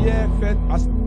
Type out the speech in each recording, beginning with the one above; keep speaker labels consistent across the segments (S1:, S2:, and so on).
S1: prière faite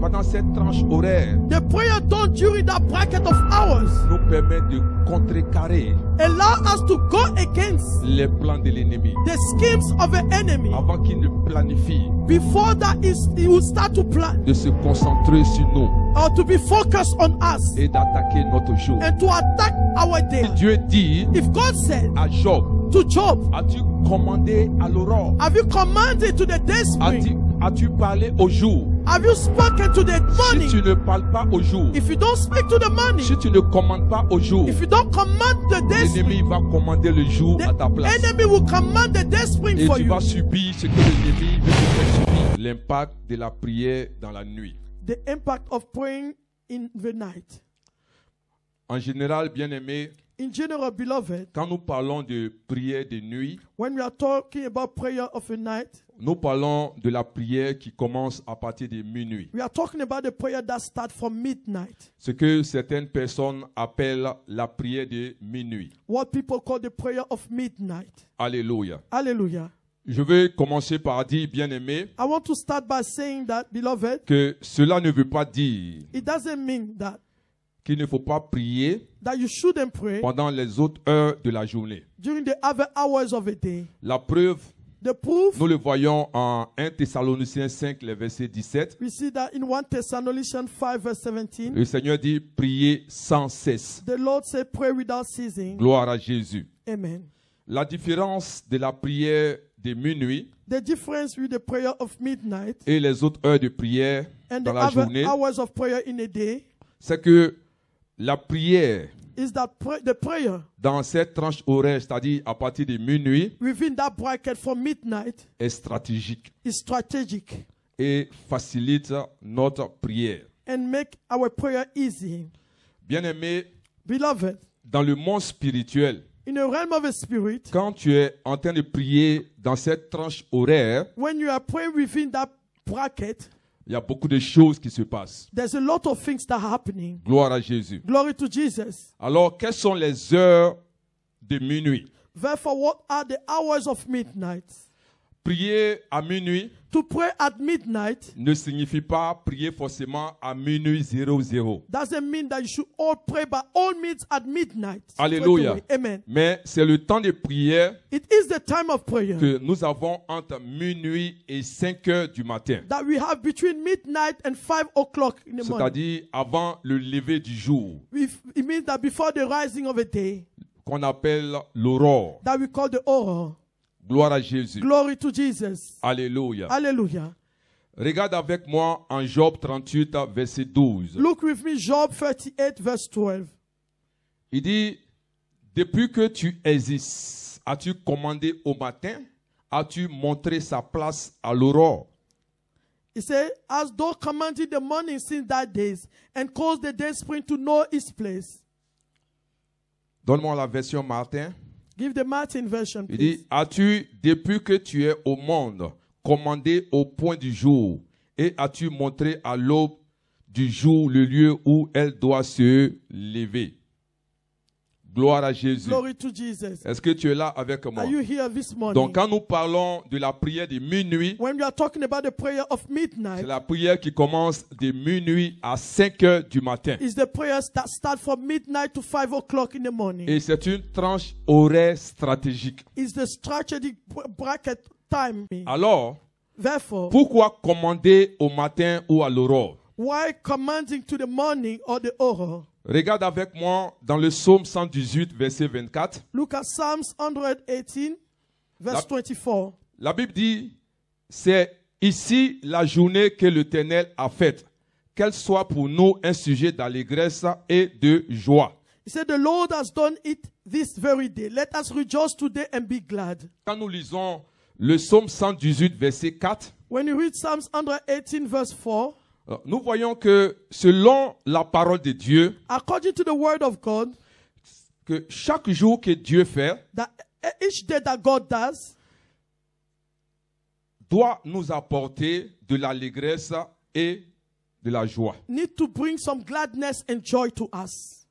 S1: pendant cette tranche horaire
S2: the prayer done during that bracket of hours,
S1: nous permet de contrecarrer
S2: allow us to go against
S1: les plans de l'ennemi
S2: the schemes of the enemy
S1: avant qu'il ne planifie
S2: before that he will start to plan
S1: de se concentrer sur nous
S2: or to be focused on us
S1: et d'attaquer notre jour.
S2: and to attack our day.
S1: Si Dieu dit
S2: If God said
S1: à Job,
S2: to Job,
S1: as-tu commandé à l'aurore?
S2: have you commanded to the day spring?
S1: As-tu parlé au jour?
S2: Have you spoken to the
S1: Si
S2: morning?
S1: tu ne parles pas au jour,
S2: If you don't speak to the morning,
S1: si tu ne commandes pas au jour,
S2: if you don't command the day spring,
S1: l'ennemi va commander le jour à ta
S2: the
S1: place.
S2: enemy will command the day spring
S1: Et
S2: for
S1: tu
S2: you.
S1: vas subir ce que l'ennemi veut te faire subir. L'impact de la prière dans la nuit.
S2: The impact of praying in the night.
S1: En général, bien-aimé,
S2: In general, beloved,
S1: quand nous parlons de prière de nuit,
S2: when we are talking about prayer of a night,
S1: nous parlons de la prière qui commence à partir de minuit.
S2: we are talking about the prayer that starts from midnight.
S1: Ce que certaines personnes appellent la prière de minuit.
S2: What people call the prayer of midnight.
S1: Alléluia.
S2: Hallelujah.
S1: Je vais commencer par dire, bien-aimé,
S2: I want to start by saying that, beloved,
S1: que cela ne veut pas dire
S2: it doesn't mean that
S1: qu'il ne faut pas prier
S2: you shouldn't pray
S1: pendant les autres heures de la journée.
S2: during the other hours of a day.
S1: La preuve,
S2: The proof,
S1: nous le voyons en 1 Thessaloniciens 5, le verset 17.
S2: we see that in 1 Thessalonians 5 verse 17,
S1: Le Seigneur dit, priez sans cesse.
S2: the Lord said, pray without ceasing.
S1: Gloire à Jésus.
S2: Amen.
S1: La différence de la prière de minuit
S2: The difference with the prayer of midnight
S1: et les autres heures de prière
S2: and the
S1: dans la
S2: other
S1: journée,
S2: hours of prayer in a day
S1: c'est que la prière
S2: is that the prayer
S1: dans cette tranche horaire, c'est-à-dire à partir de minuit,
S2: within that bracket from midnight
S1: est stratégique
S2: is strategic
S1: et facilite notre prière.
S2: and make our prayer easy.
S1: Bien-aimé,
S2: Beloved,
S1: dans le monde spirituel,
S2: in the realm of the spirit,
S1: quand tu es en train de prier dans cette tranche horaire,
S2: when you are praying within that bracket,
S1: il y a beaucoup de choses qui se passent.
S2: there's a lot of things that are happening.
S1: Gloire à Jésus.
S2: Glory to Jesus.
S1: Alors, quelles sont les heures de minuit?
S2: Therefore, what are the hours of midnight?
S1: Prier à minuit
S2: To pray at midnight
S1: ne signifie pas prier forcément à minuit 00.
S2: doesn't mean that you should all pray by all means at midnight.
S1: Alléluia.
S2: Straight away. Amen.
S1: Mais c'est le temps de prière
S2: It is the time of prayer
S1: que nous avons entre minuit et 5 heures du matin.
S2: that we have between midnight and 5 o'clock in the morning.
S1: C'est-à-dire avant le lever du jour,
S2: It means that before the rising of a day,
S1: qu'on appelle l'aurore.
S2: that we call the aurora.
S1: Gloire à Jésus.
S2: Glory to Jesus.
S1: Alléluia.
S2: Hallelujah.
S1: Regarde avec moi en Job 38, verset 12.
S2: Look with me, Job 38, verse 12.
S1: Il dit, depuis que tu existes, as-tu commandé au matin? As-tu montré sa place à l'aurore?
S2: He said, as though commanded the morning since that days, and caused the day spring to know its place.
S1: Donne-moi la version Martin.
S2: Give the Martin version,
S1: Il
S2: please.
S1: dit, as-tu, depuis que tu es au monde, commandé au point du jour, et as-tu montré à l'aube du jour le lieu où elle doit se lever? Gloire à Jésus.
S2: Glory to Jesus.
S1: Est-ce que tu es là avec moi?
S2: Are you here this morning?
S1: Donc, quand nous parlons de la prière de minuit,
S2: When we are talking about the prayer of
S1: c'est
S2: midnight,
S1: la prière qui commence de minuit à 5 heures du matin.
S2: it's the prayers that start from midnight to 5 o'clock in the morning.
S1: Et c'est une tranche horaire stratégique.
S2: It's the strategic bracket time.
S1: Alors,
S2: Therefore,
S1: pourquoi commander au matin ou à l'aurore?
S2: why commanding to the morning or the aurora?
S1: Regarde avec moi dans le psaume 118, verset 24.
S2: Look at Psalms 118, verse 24.
S1: La Bible dit, c'est ici la journée que l'Éternel a faite, qu'elle soit pour nous un sujet d'allégresse et de joie.
S2: He said, the Lord has done it this very day. Let us rejoice today and be glad.
S1: Quand nous lisons le psaume 118, verset 4,
S2: When you read Psalms 118, verse 4,
S1: nous voyons que selon la parole de Dieu,
S2: according to the word of God,
S1: que chaque jour que Dieu fait
S2: that each day that God does
S1: doit nous apporter de l'allégresse et de la joie.
S2: need to bring some gladness and joy to us.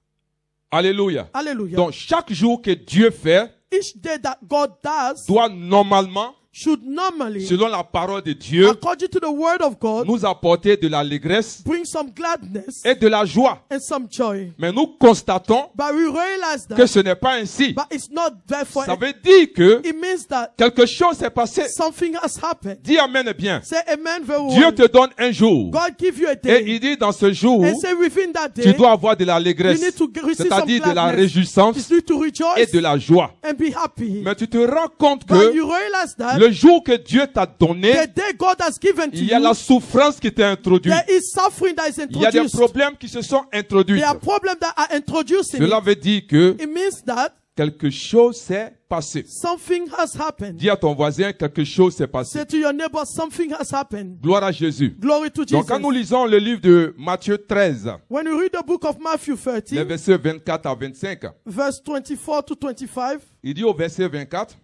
S1: Alléluia.
S2: Hallelujah.
S1: Donc chaque jour que Dieu fait
S2: Each day that God does
S1: doit normalement
S2: should normally,
S1: selon la parole de Dieu,
S2: according to the word of God,
S1: nous apporter de l'allégresse
S2: bring some gladness
S1: et de la joie.
S2: and some joy.
S1: Mais nous constatons
S2: But we realize
S1: que
S2: that,
S1: ce n'est pas ainsi.
S2: but it's not therefore.
S1: Ça veut dire que
S2: It means that
S1: quelque chose s'est passé.
S2: something has happened.
S1: Dis amen bien.
S2: Say amen very
S1: Dieu
S2: well.
S1: te donne un jour.
S2: God give you a
S1: Et
S2: day.
S1: il dit dans ce jour,
S2: And say within that
S1: tu
S2: day,
S1: dois avoir de
S2: you
S1: l'allégresse,
S2: need to receive some
S1: c'est-à-dire de la
S2: gladness.
S1: réjouissance
S2: You need to
S1: et
S2: rejoice
S1: de la joie.
S2: and be happy.
S1: Mais tu te rends compte
S2: But
S1: que
S2: you realize that
S1: le jour que Dieu t'a donné,
S2: the day God has given to
S1: il y a
S2: you,
S1: la souffrance qui t'est introduite.
S2: there is suffering that is
S1: Il y a des
S2: introduced.
S1: problèmes qui se sont introduits.
S2: There are problems that are introduced in
S1: Cela
S2: it.
S1: veut dire que
S2: It means that
S1: quelque chose s'est passé.
S2: something has happened.
S1: Dis à ton voisin, quelque chose s'est passé.
S2: Say to your neighbor, something has happened.
S1: Gloire à Jésus.
S2: Glory to
S1: Donc quand
S2: Jesus.
S1: nous lisons le livre de Matthieu 13,
S2: When we read the book of Matthew
S1: les
S2: 13,
S1: versets 24 à 25,
S2: verse 24 to 25,
S1: il dit au verset 24,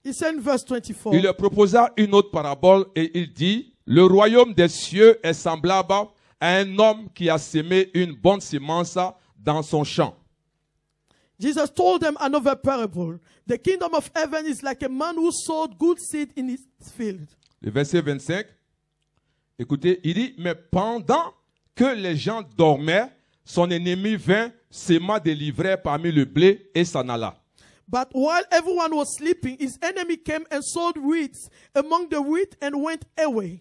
S2: he said in verse 24,
S1: il leur proposa une autre parabole et il dit, le royaume des cieux est semblable à un homme qui a semé une bonne semence dans son champ.
S2: Jesus told them another parable. The kingdom of heaven is like a man who sowed good seed in his field.
S1: Le verset 25, écoutez, il dit, mais pendant que les gens dormaient, son ennemi vint, sema des livrets parmi le blé et s'en alla.
S2: But while everyone was sleeping, his enemy came and sowed weeds among the wheat and went away.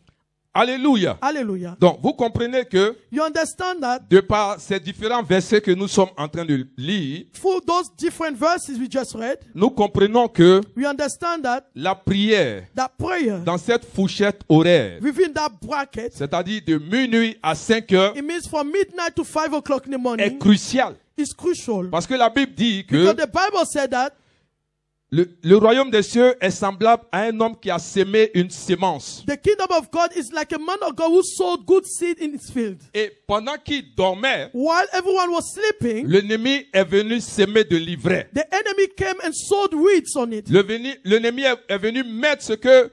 S1: Alléluia.
S2: Hallelujah.
S1: Donc, vous comprenez que,
S2: You understand that?
S1: de par ces différents versets que nous sommes en train de lire,
S2: For those different verses we just read,
S1: nous comprenons que
S2: we understand that
S1: la prière
S2: that prayer
S1: dans cette fourchette horaire,
S2: within that bracket,
S1: c'est-à-dire de minuit à 5 heures,
S2: it means from midnight to 5 o'clock in the
S1: est
S2: morning,
S1: cruciale.
S2: is crucial.
S1: Parce que la Bible dit
S2: Because
S1: que
S2: the Bible said that
S1: le royaume des cieux est semblable à un homme qui a semé une semence.
S2: the kingdom of God is like a man of God who sowed good seed in his field.
S1: Et pendant qu'il dormait,
S2: While everyone was sleeping,
S1: l'ennemi est venu semer de l'ivraie.
S2: the enemy came and sowed weeds on it.
S1: L'ennemi est venu mettre ce que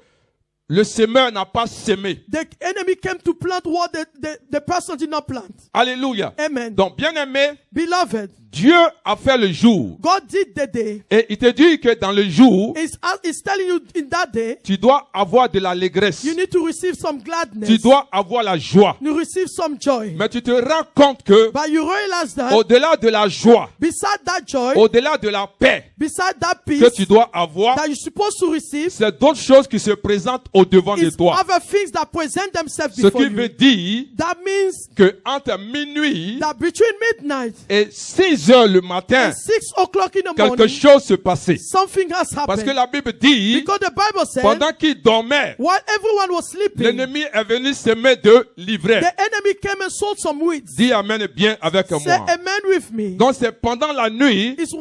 S1: le semeur n'a pas semé.
S2: The enemy came to plant what the person did not plant.
S1: Alléluia.
S2: Amen.
S1: Donc, bien-aimé,
S2: Beloved,
S1: Dieu a fait le jour.
S2: God did the day.
S1: Et il te dit que dans le jour,
S2: He's telling you in that day,
S1: tu dois avoir de l'allégresse.
S2: you need to receive some gladness.
S1: Tu dois avoir la joie.
S2: You receive some joy.
S1: Mais tu te rends compte que,
S2: But you realize that
S1: au-delà de la joie,
S2: beside that joy,
S1: au-delà de la paix
S2: beside that
S1: que
S2: peace
S1: tu dois avoir,
S2: that you're supposed to receive,
S1: c'est d'autres choses qui se présentent au-devant de
S2: is
S1: toi.
S2: other things that present themselves
S1: Ce
S2: before
S1: qui veut
S2: you.
S1: dire
S2: That means
S1: que entre minuit
S2: that between midnight
S1: et 6 heures le matin,
S2: and 6 o'clock in the
S1: quelque
S2: morning,
S1: chose se passait.
S2: something has
S1: Parce que
S2: happened.
S1: la Bible dit,
S2: Because the Bible says,
S1: pendant qu'il dormait,
S2: while everyone was sleeping,
S1: l'ennemi est venu semer de l'ivraie.
S2: the enemy came and sowed some weeds.
S1: Dis amen bien avec
S2: Say
S1: moi.
S2: amen with me.
S1: Donc c'est pendant la nuit
S2: It's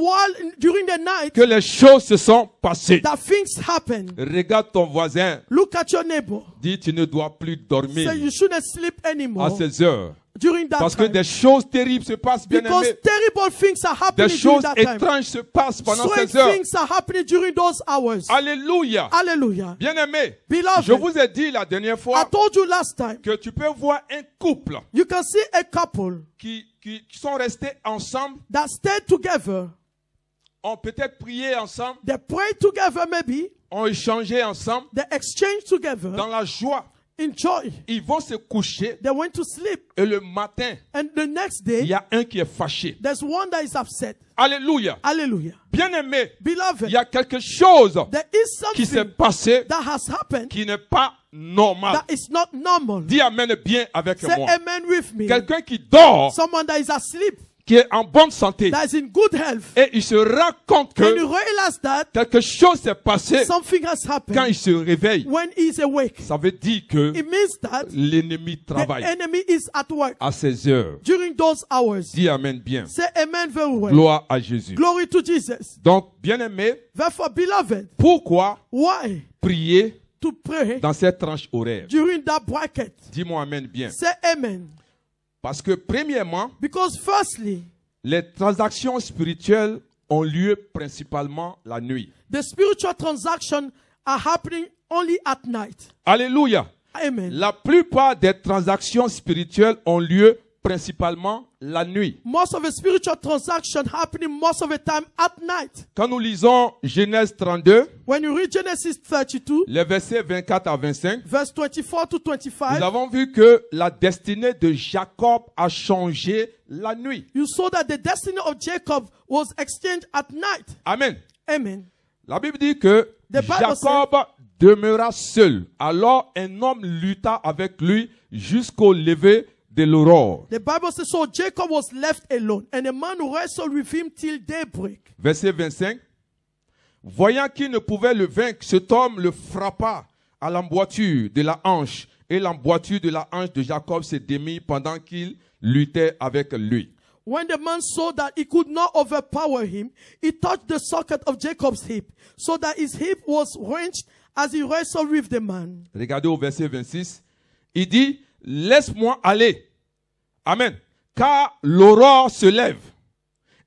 S2: during the night
S1: que les choses se sont passées.
S2: that things happen.
S1: Regarde ton voisin.
S2: Look at your neighbor.
S1: Dis, tu ne dois plus dormir
S2: Say you shouldn't sleep
S1: à
S2: anymore
S1: ces heures.
S2: during that
S1: Parce que
S2: time.
S1: des choses terribles se passent, bien
S2: Because
S1: aimé.
S2: terrible things are
S1: Des
S2: happening during
S1: choses
S2: that time.
S1: étranges se passent pendant
S2: Strange
S1: ces heures.
S2: things are happening during those hours.
S1: Alléluia.
S2: Hallelujah.
S1: Bien aimé,
S2: Beloved,
S1: je vous ai dit la dernière
S2: I
S1: fois
S2: told you last time,
S1: que tu peux voir un couple
S2: you can see a couple
S1: qui sont restés ensemble,
S2: that stayed together.
S1: ont peut-être prié ensemble,
S2: They prayed together maybe.
S1: ont échangé ensemble
S2: They exchanged together
S1: dans la joie.
S2: in joy.
S1: Ils vont se coucher
S2: They went to sleep.
S1: et le matin,
S2: And the next
S1: il y
S2: day,
S1: a un qui est fâché.
S2: there's one that is upset.
S1: Alléluia.
S2: Hallelujah.
S1: Bien aimé,
S2: Beloved,
S1: il y a quelque chose
S2: there is
S1: qui s'est
S2: something
S1: passé
S2: that has happened
S1: qui n'est pas normal.
S2: that is not normal.
S1: Dis amen bien avec
S2: Say
S1: moi.
S2: amen with me.
S1: Quelqu'un qui dort,
S2: Someone that is asleep,
S1: qui est en bonne santé,
S2: that is in good health,
S1: et il se rend compte
S2: and
S1: que
S2: you realize that
S1: quelque chose s'est passé
S2: something has
S1: quand
S2: happened
S1: il se réveille.
S2: when he is awake.
S1: Ça veut dire que
S2: It means that
S1: l'ennemi
S2: the
S1: travaille
S2: enemy is at work
S1: à ces heures.
S2: during those hours.
S1: Dis amen bien.
S2: Say amen very well.
S1: Gloire à Jésus.
S2: Glory to Jesus.
S1: Donc, bien aimé,
S2: Therefore, beloved,
S1: pourquoi
S2: why
S1: prier
S2: to pray
S1: dans cette tranche horaire?
S2: during that bracket?
S1: Dis-moi amen bien.
S2: Say amen.
S1: Parce que premièrement,
S2: Because firstly,
S1: les transactions spirituelles ont lieu principalement la nuit.
S2: the spiritual transactions are happening only at night.
S1: Alléluia.
S2: Amen.
S1: La plupart des transactions spirituelles ont lieu principalement la nuit.
S2: Most of the spiritual transaction happening most of the time at night.
S1: Quand nous lisons Genèse 32,
S2: When you read Genesis 32,
S1: les versets 24 à 25,
S2: verse 24 to
S1: nous
S2: 25,
S1: avons vu que la destinée de Jacob a changé la nuit.
S2: you saw that the destiny of Jacob was exchanged at night.
S1: Amen.
S2: Amen.
S1: La Bible dit que
S2: The Bible
S1: Jacob demeura seul. Alors un homme lutta avec lui jusqu'au lever de l'aurore.
S2: The Bible says, so Jacob was left alone, and a man wrestled with him till daybreak.
S1: Verset 25. Voyant qu'il ne pouvait le vaincre, cet homme le frappa à l'emboîture de la hanche. Et l'emboîture de la hanche de Jacob se démit pendant qu'il luttait avec lui.
S2: When the man saw that he could not overpower him, he touched the socket of Jacob's hip, so that his hip was wrenched as he wrestled with the man.
S1: Regardez au verset 26. Il dit, laisse-moi aller. Amen. Car l'aurore se lève.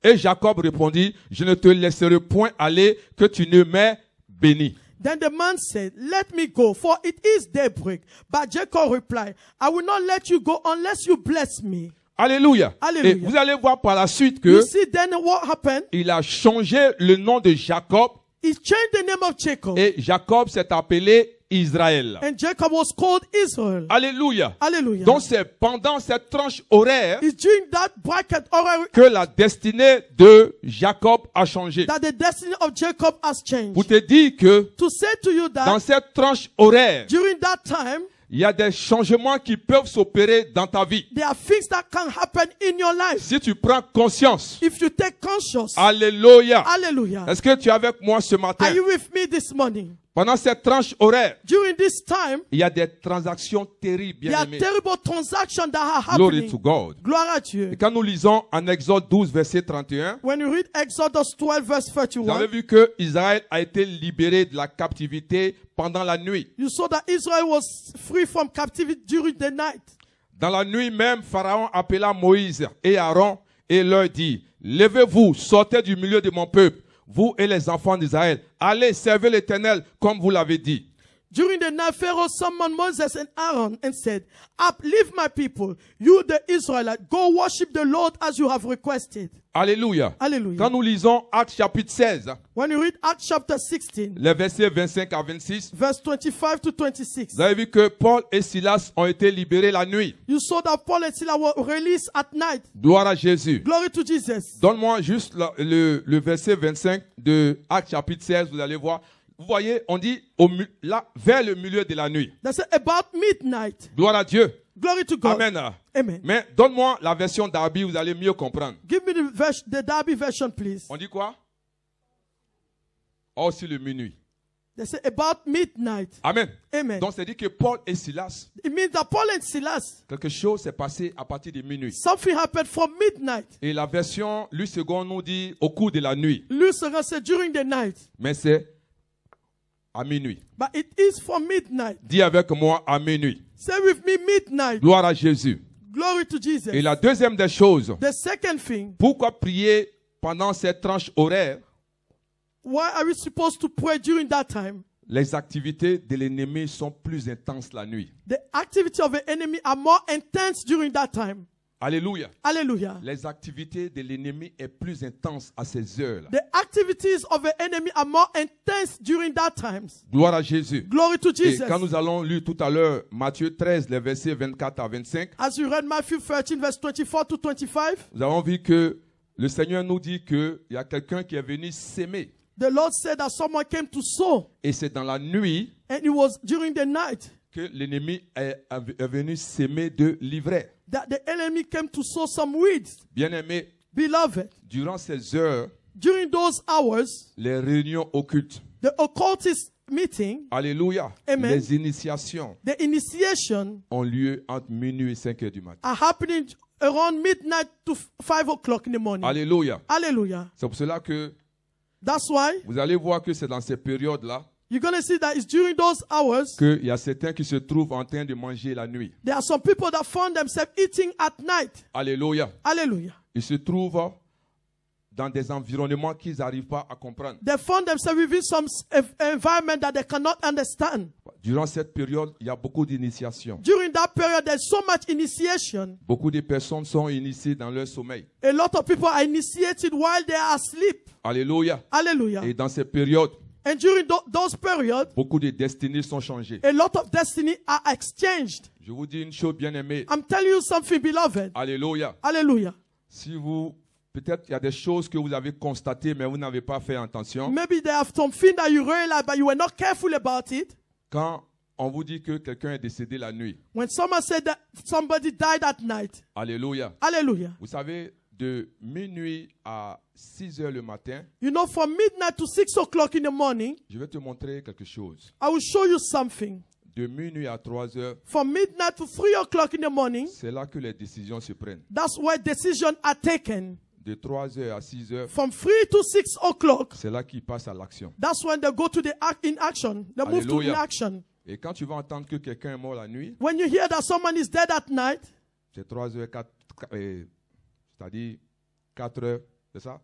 S1: Et Jacob répondit, je ne te laisserai point aller que tu ne m'aies béni.
S2: Then the man said, let me go, for it is daybreak. But Jacob replied, I will not let you go unless you bless me.
S1: Alléluia.
S2: Alléluia.
S1: Et vous allez voir par la suite
S2: You
S1: que
S2: see then what happened?
S1: il a changé le nom de Jacob
S2: He changed the name of Jacob.
S1: et Jacob s'est appelé Israël.
S2: And Jacob was called Israel.
S1: Alléluia.
S2: Hallelujah.
S1: Donc c'est pendant cette tranche horaire
S2: It's during that bracket already
S1: que la destinée de Jacob a changé.
S2: that the destiny of Jacob has changed.
S1: Pour te dire que
S2: To say to you
S1: dans
S2: that
S1: cette tranche horaire,
S2: during that time,
S1: il y a des changements qui peuvent s'opérer dans ta vie.
S2: there are things that can happen in your life.
S1: Si tu prends conscience.
S2: If you take conscience.
S1: Alléluia.
S2: Hallelujah.
S1: Est-ce que tu es avec moi ce matin?
S2: Are you with me this morning?
S1: Pendant cette tranche horaire,
S2: During this time,
S1: il y a des transactions terribles,
S2: there are
S1: bien-aimés.
S2: terrible transactions that are
S1: Glory
S2: happening.
S1: to God.
S2: Gloire à
S1: Et
S2: Dieu.
S1: quand nous lisons en Exode 12, verset 31,
S2: When you read Exodus 12 verse
S1: vous avez
S2: 31,
S1: vu que Israël a été libéré de la captivité pendant la nuit.
S2: you saw that Israel was free from captivity during the night.
S1: Dans la nuit même, Pharaon appela Moïse et Aaron et leur dit, levez-vous, sortez du milieu de mon peuple, vous et les enfants d'Israël. Allez, servez l'Éternel comme vous l'avez dit.
S2: During the night, Pharaoh summoned Moses and Aaron and said, up, leave my people, you the Israelites, go worship the Lord as you have requested.
S1: Alléluia.
S2: Hallelujah.
S1: Quand nous lisons Actes chapitre 16,
S2: When you read Acts chapter 16,
S1: les versets 25 à 26,
S2: verse 25 to 26,
S1: vous avez vu que Paul et Silas ont été libérés la nuit.
S2: you saw that Paul and Silas were released at night.
S1: Gloire à Jésus.
S2: Glory to Jesus.
S1: Donne-moi juste le verset 25 de Actes chapitre 16, vous allez voir. Vous voyez, on dit là, vers le milieu de la nuit.
S2: That's about midnight.
S1: Gloire à Dieu.
S2: Glory to God.
S1: Amen.
S2: Amen.
S1: Mais donne-moi la version d'Arby, vous allez mieux comprendre.
S2: Give me the Darby version, please.
S1: On dit quoi? Oh, c'est le minuit.
S2: They say about midnight.
S1: Amen.
S2: Amen.
S1: Donc, c'est dit que Paul et Silas,
S2: It means that Paul and Silas,
S1: quelque chose s'est passé à partir de minuit.
S2: something happened from midnight.
S1: Et la version, Louis II nous dit au cours de la nuit.
S2: Lucifer said during the night.
S1: Mais c'est à minuit.
S2: But it is for midnight.
S1: Dis avec moi à minuit.
S2: Say with me midnight.
S1: Gloire à Jésus.
S2: Glory to Jesus.
S1: Et la deuxième des choses,
S2: The second thing,
S1: pourquoi prier pendant cette tranche horaire?
S2: why are we supposed to pray during that time?
S1: Les activités de l'ennemi sont plus intenses la nuit.
S2: The activity of the enemy are more intense during that time.
S1: Alléluia.
S2: Hallelujah.
S1: Les activités de l'ennemi est plus intense à ces heures-là.
S2: The activities of the enemy are more intense during that times.
S1: Gloire à Jésus.
S2: Glory to
S1: Et
S2: Jesus.
S1: quand nous allons lire tout à l'heure Matthieu 13, les versets 24 à 25,
S2: As we read Matthew 13, verse 24 to 25,
S1: nous avons vu que le Seigneur nous dit qu'il y a quelqu'un qui est venu s'aimer.
S2: the Lord said that someone came to sow,
S1: Et c'est dans la nuit
S2: and it was during the night
S1: que l'ennemi est venu s'aimer de l'ivraie.
S2: that the enemy came to sow some weeds.
S1: Bien-aimé,
S2: Beloved,
S1: durant ces heures,
S2: during those hours,
S1: les réunions occultes,
S2: the occultist meeting,
S1: alléluia,
S2: Amen.
S1: les initiations
S2: the initiation
S1: ont lieu entre minuit et 5 heures du matin.
S2: are happening around midnight to 5 o'clock in the morning.
S1: Alléluia.
S2: Hallelujah.
S1: C'est pour cela que
S2: That's why
S1: vous allez voir que c'est dans ces périodes-là
S2: you're going to see that it's during those hours
S1: qu'il y a certains qui se trouvent en train de manger la nuit.
S2: there are some people that found themselves eating at night.
S1: Alléluia.
S2: Hallelujah.
S1: Ils se trouvent dans des environnements qu'ils n'arrivent pas à comprendre.
S2: They found themselves within some environment that they cannot understand.
S1: Durant cette période, il y a beaucoup d'initiations.
S2: During that period, there's so much initiation.
S1: Beaucoup de personnes sont initiées dans leur sommeil.
S2: A lot of people are initiated while they are asleep.
S1: Alléluia.
S2: Hallelujah.
S1: Et dans ces périodes,
S2: And during those periods,
S1: beaucoup de destinées sont changées.
S2: a lot of destiny are exchanged.
S1: Je vous dis une chose, bien-aimée.
S2: I'm telling you something, beloved.
S1: Alléluia.
S2: Hallelujah.
S1: Si vous, peut-être il y a des choses que vous avez constatées, mais vous n'avez pas fait attention.
S2: Maybe there are something that you realize, but you were not careful about it.
S1: Quand on vous dit que quelqu'un est décédé la nuit.
S2: When someone said that somebody died at night.
S1: Alléluia.
S2: Hallelujah.
S1: Vous savez, de minuit à 6 heures le matin,
S2: You know, from midnight to 6 o'clock in the morning,
S1: je vais te montrer quelque chose.
S2: I will show you something.
S1: De minuit à 3 heures,
S2: From midnight to 3 o'clock in the morning,
S1: c'est là que les décisions se prennent.
S2: that's where decisions are taken.
S1: De 3 heures à 6 heures,
S2: From 3 to 6 o'clock,
S1: c'est là qu'ils passent à l'action.
S2: that's when they go to the in action. They move to in
S1: Hallelujah.
S2: action.
S1: Et quand tu vas entendre que quelqu'un est mort la nuit,
S2: When you hear that someone is dead at night,
S1: c'est 3 heures, c'est-à-dire 4 heures, c'est ça?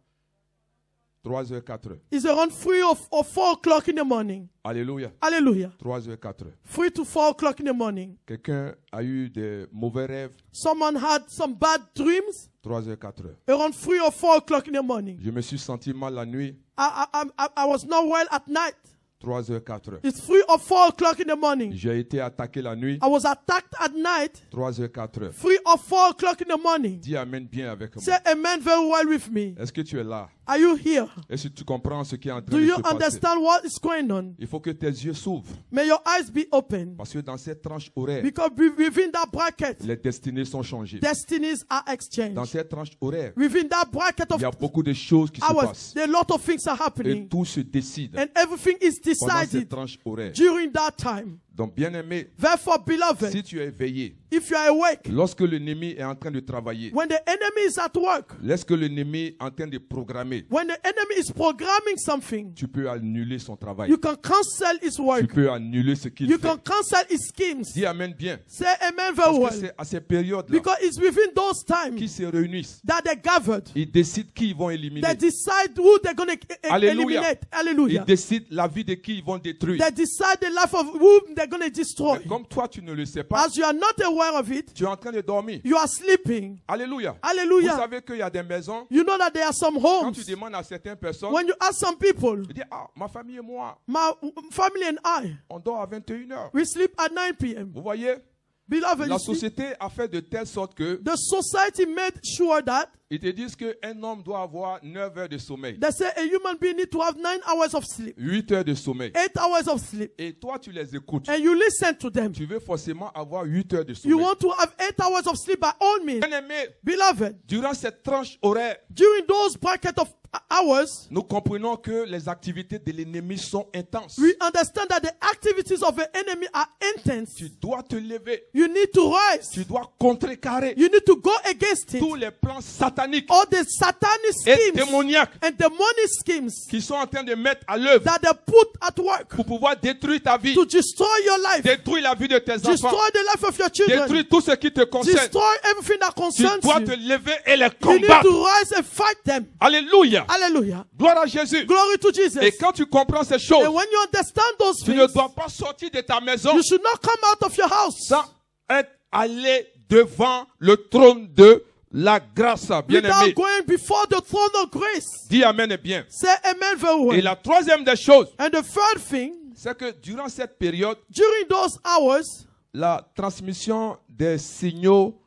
S1: 3 heures, 4 heures.
S2: it's around 3 or 4 o'clock in the morning.
S1: Alléluia.
S2: Hallelujah.
S1: 3 heures, 4 heures.
S2: 3 to 4 o'clock in the morning.
S1: Quelqu'un a eu des mauvais rêves,
S2: Someone had some bad dreams
S1: 3 heures, 4 heures.
S2: around 3 or 4 o'clock in the morning.
S1: Je me suis senti mal la nuit,
S2: I was not well at night.
S1: 3 heures, 4 heures.
S2: It's 3 or 4 o'clock in the morning.
S1: J'ai été attaqué la nuit,
S2: I was attacked at night,
S1: 3 heures, 4 heures.
S2: 3 or 4 o'clock in the morning.
S1: Dis amen bien avec moi.
S2: Say amen very well with me.
S1: Est-ce que tu es là?
S2: Are you here?
S1: Est-ce que tu comprends ce qui est en train
S2: Do
S1: de
S2: you
S1: se passer?
S2: understand what is going on?
S1: Il faut que tes yeux s'ouvrent.
S2: May your eyes be open.
S1: Parce que dans cette tranche horaire,
S2: Because within that bracket,
S1: les destinées sont changées.
S2: destinies are
S1: Dans
S2: exchanged.
S1: cette tranche horaire,
S2: Within that bracket of
S1: il y a beaucoup de choses qui se
S2: hours,
S1: passent.
S2: there are a lot of things are
S1: Et
S2: happening.
S1: tout se décide
S2: And everything is
S1: pendant cette
S2: decided
S1: tranche horaire.
S2: during that time.
S1: Donc, bien-aimé,
S2: Therefore, beloved,
S1: si tu es éveillé,
S2: if you are awake,
S1: lorsque l'ennemi est en train de travailler,
S2: when the enemy is at work,
S1: lorsque l'ennemi est en train de programmer,
S2: when the enemy is programming something,
S1: tu peux annuler son travail.
S2: you can cancel his
S1: Tu
S2: work.
S1: peux annuler ce qu'il
S2: You
S1: fait.
S2: can cancel his schemes.
S1: Dis amen bien.
S2: Say amen very
S1: Parce que
S2: well.
S1: c'est à ces périodes-là
S2: Because it's within those times
S1: qu'ils se réunissent.
S2: that they gathered.
S1: Ils décident qui ils vont éliminer.
S2: They decide who they're going to
S1: Alléluia.
S2: eliminate.
S1: Ils
S2: Hallelujah.
S1: décident la vie de qui ils vont détruire.
S2: They decide the life of whom they're going to destroy.
S1: Mais comme toi, tu ne le sais pas,
S2: As you are not aware of it,
S1: tu es en train de dormir.
S2: you are sleeping.
S1: Alléluia. Vous
S2: Hallelujah.
S1: savez qu'il y a des maisons,
S2: You know that there are some
S1: quand
S2: homes.
S1: tu demandes à certaines personnes,
S2: When you ask some people,
S1: ils disent, ah, ma famille et moi,
S2: my family and I,
S1: on dort à 21h.
S2: we sleep at 9 p.m.
S1: Vous voyez,
S2: Beloved,
S1: la
S2: you see,
S1: société a fait de telle sorte que
S2: the society made sure that
S1: ils te disent qu'un homme doit avoir 9 heures de sommeil,
S2: they say a human being need to have 9 hours of sleep,
S1: 8 heures de sommeil.
S2: 8 hours of sleep,
S1: Et toi, tu les écoutes.
S2: and you listen to them.
S1: Tu veux forcément avoir 8 heures de
S2: You
S1: sommeil.
S2: want to have 8 hours of sleep by all means.
S1: Bien-aimé,
S2: Beloved,
S1: durant cette tranche horaire,
S2: during those bracket of hours,
S1: nous comprenons que les activités de l'ennemi sont intenses.
S2: we understand that the activities of the enemy are intense.
S1: Tu dois te lever.
S2: You need to rise.
S1: Tu dois contrecarrer
S2: You need to go against it.
S1: tous les plans sataniques
S2: All the satanic
S1: et
S2: schemes
S1: démoniaques
S2: and demonic schemes
S1: qui sont en train de mettre à l'œuvre
S2: that they put at work
S1: pour pouvoir détruire ta vie,
S2: to destroy your life,
S1: détruire la vie de tes enfants,
S2: destroy the life of your children,
S1: détruire tout ce qui te concerne.
S2: destroy everything that
S1: Tu
S2: concerns
S1: dois te
S2: you.
S1: lever et les
S2: You need
S1: combattre.
S2: to rise and fight them.
S1: Alléluia.
S2: Hallelujah.
S1: Gloire à Jésus.
S2: Glory to Jesus.
S1: Et quand tu comprends ces choses,
S2: And when you understand those
S1: tu ne
S2: things,
S1: dois pas sortir de ta maison
S2: you should not come out of your house
S1: sans être allé devant le trône de la grâce, bien-aimé.
S2: without going before the throne of grace.
S1: Dis amen et bien.
S2: Say amen very
S1: Et
S2: well.
S1: la troisième des choses,
S2: And the third thing,
S1: c'est que durant cette période,
S2: during those hours,
S1: la transmission des signaux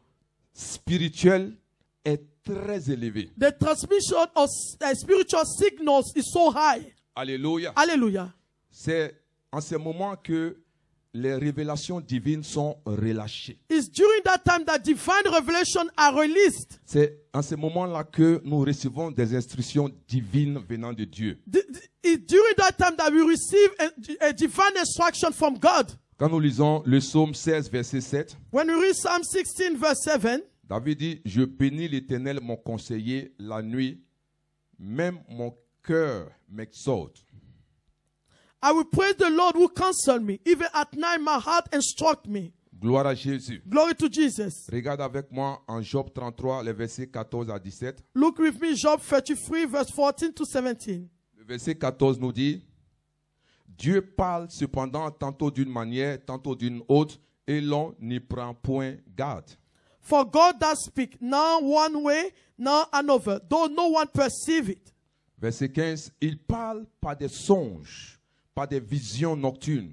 S1: spirituels est très élevée.
S2: the transmission of spiritual signals is so high.
S1: Alléluia.
S2: Hallelujah.
S1: C'est en ce moment que les révélations divines sont relâchées.
S2: It's during that time that divine revelation are released.
S1: C'est en ce moment-là que nous recevons des instructions divines venant de Dieu.
S2: It's during that time that we receive a divine instruction from God.
S1: Quand nous lisons le psaume 16, verset 7,
S2: When we read Psalm 16, verse 7,
S1: David dit, « Je bénis l'Éternel, mon conseiller, la nuit, même mon cœur m'exalte. »
S2: I will praise the Lord who counseled me. Even at night, my heart instruct me.
S1: Gloire à Jésus.
S2: Glory to Jesus.
S1: Regarde avec moi en Job 33, les versets 14 à 17.
S2: Look with me, Job 33, verse 14 to 17.
S1: Le verset 14 nous dit, « Dieu parle cependant tantôt d'une manière, tantôt d'une autre, et l'on n'y prend point garde.
S2: For God does speak, now one way, now another, though no one perceive it.
S1: Verset 15, il parle par des songes, par des visions nocturnes,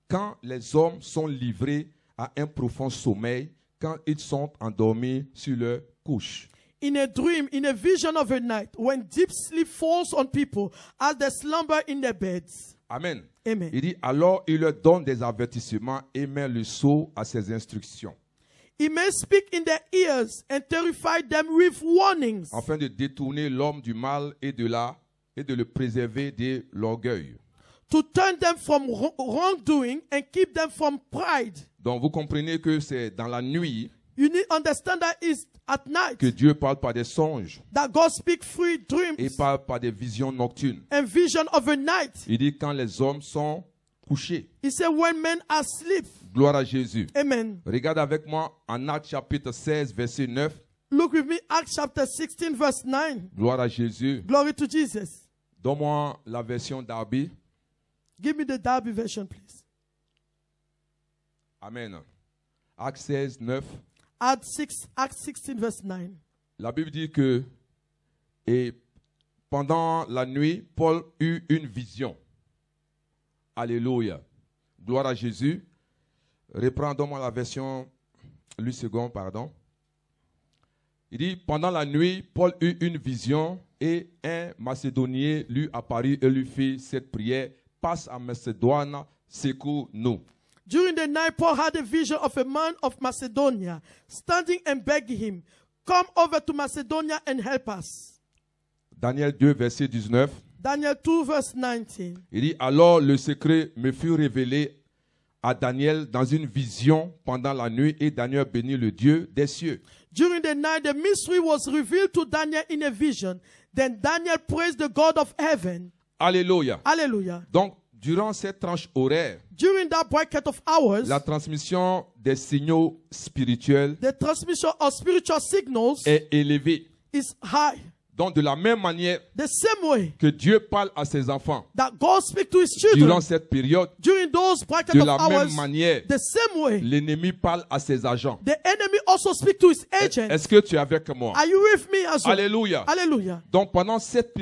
S1: quand les hommes sont livrés à un profond sommeil, quand ils sont endormis sur leur couche.
S2: In a dream, in a vision of a night, when deep sleep falls on people as they slumber in their beds.
S1: Amen.
S2: Amen.
S1: Il dit, alors il leur donne des avertissements et met le sceau à ses instructions,
S2: He may speak in their ears and terrify them with warnings,
S1: afin de détourner l'homme du mal et de le préserver de l'orgueil.
S2: to turn them from wrongdoing and keep them from pride.
S1: Donc vous comprenez que c'est dans la nuit
S2: You need to understand that it's at night
S1: que Dieu parle par des songes
S2: that God speaks through dreams
S1: et parle par des visions nocturnes.
S2: and vision of a night.
S1: Il dit quand les hommes sont couchés.
S2: He said when men are asleep.
S1: Gloire à Jésus.
S2: Amen.
S1: Regarde avec moi en Actes chapitre 16, verset 9.
S2: Look with me, Acts chapter 16, verse 9.
S1: Gloire à Jésus.
S2: Glory to Jesus.
S1: Donne-moi la version Darby.
S2: Give me the Darby version, please.
S1: Amen. Actes 16, 9.
S2: Acts 16, verse 9.
S1: La Bible dit que et pendant la nuit, Paul eut une vision. Alléluia. Gloire à Jésus. Reprendons-moi la version, lui second, pardon. Il dit, pendant la nuit, Paul eut une vision et un Macédonien lui apparut et lui fit cette prière, passe à Macédoine, secours-nous.
S2: During the night, Paul had a vision of a man of Macedonia standing and begging him, come over to Macedonia and help us.
S1: Daniel 2, verset 19.
S2: Daniel 2, verse 19.
S1: Il dit, alors le secret me fut révélé à Daniel dans une vision pendant la nuit et Daniel bénit le Dieu des cieux.
S2: During the night, the mystery was revealed to Daniel in a vision. Then Daniel praised the God of heaven.
S1: Alléluia.
S2: Hallelujah.
S1: Donc, durant cette tranche horaire,
S2: During that bracket of hours,
S1: la transmission des signaux spirituels
S2: the transmission of spiritual signals
S1: est élevée.
S2: is high.
S1: Donc, de la même manière
S2: The same way
S1: que Dieu parle à ses enfants
S2: that God speaks to his children
S1: durant cette période,
S2: during those brackets
S1: de
S2: of
S1: la
S2: hours,
S1: même manière,
S2: the same way
S1: l'ennemi parle à ses agents.
S2: the enemy also speaks to his agents.
S1: Est-ce que tu es avec moi?
S2: Are you with me as well?
S1: Alléluia.
S2: Hallelujah.
S1: Donc, pendant cette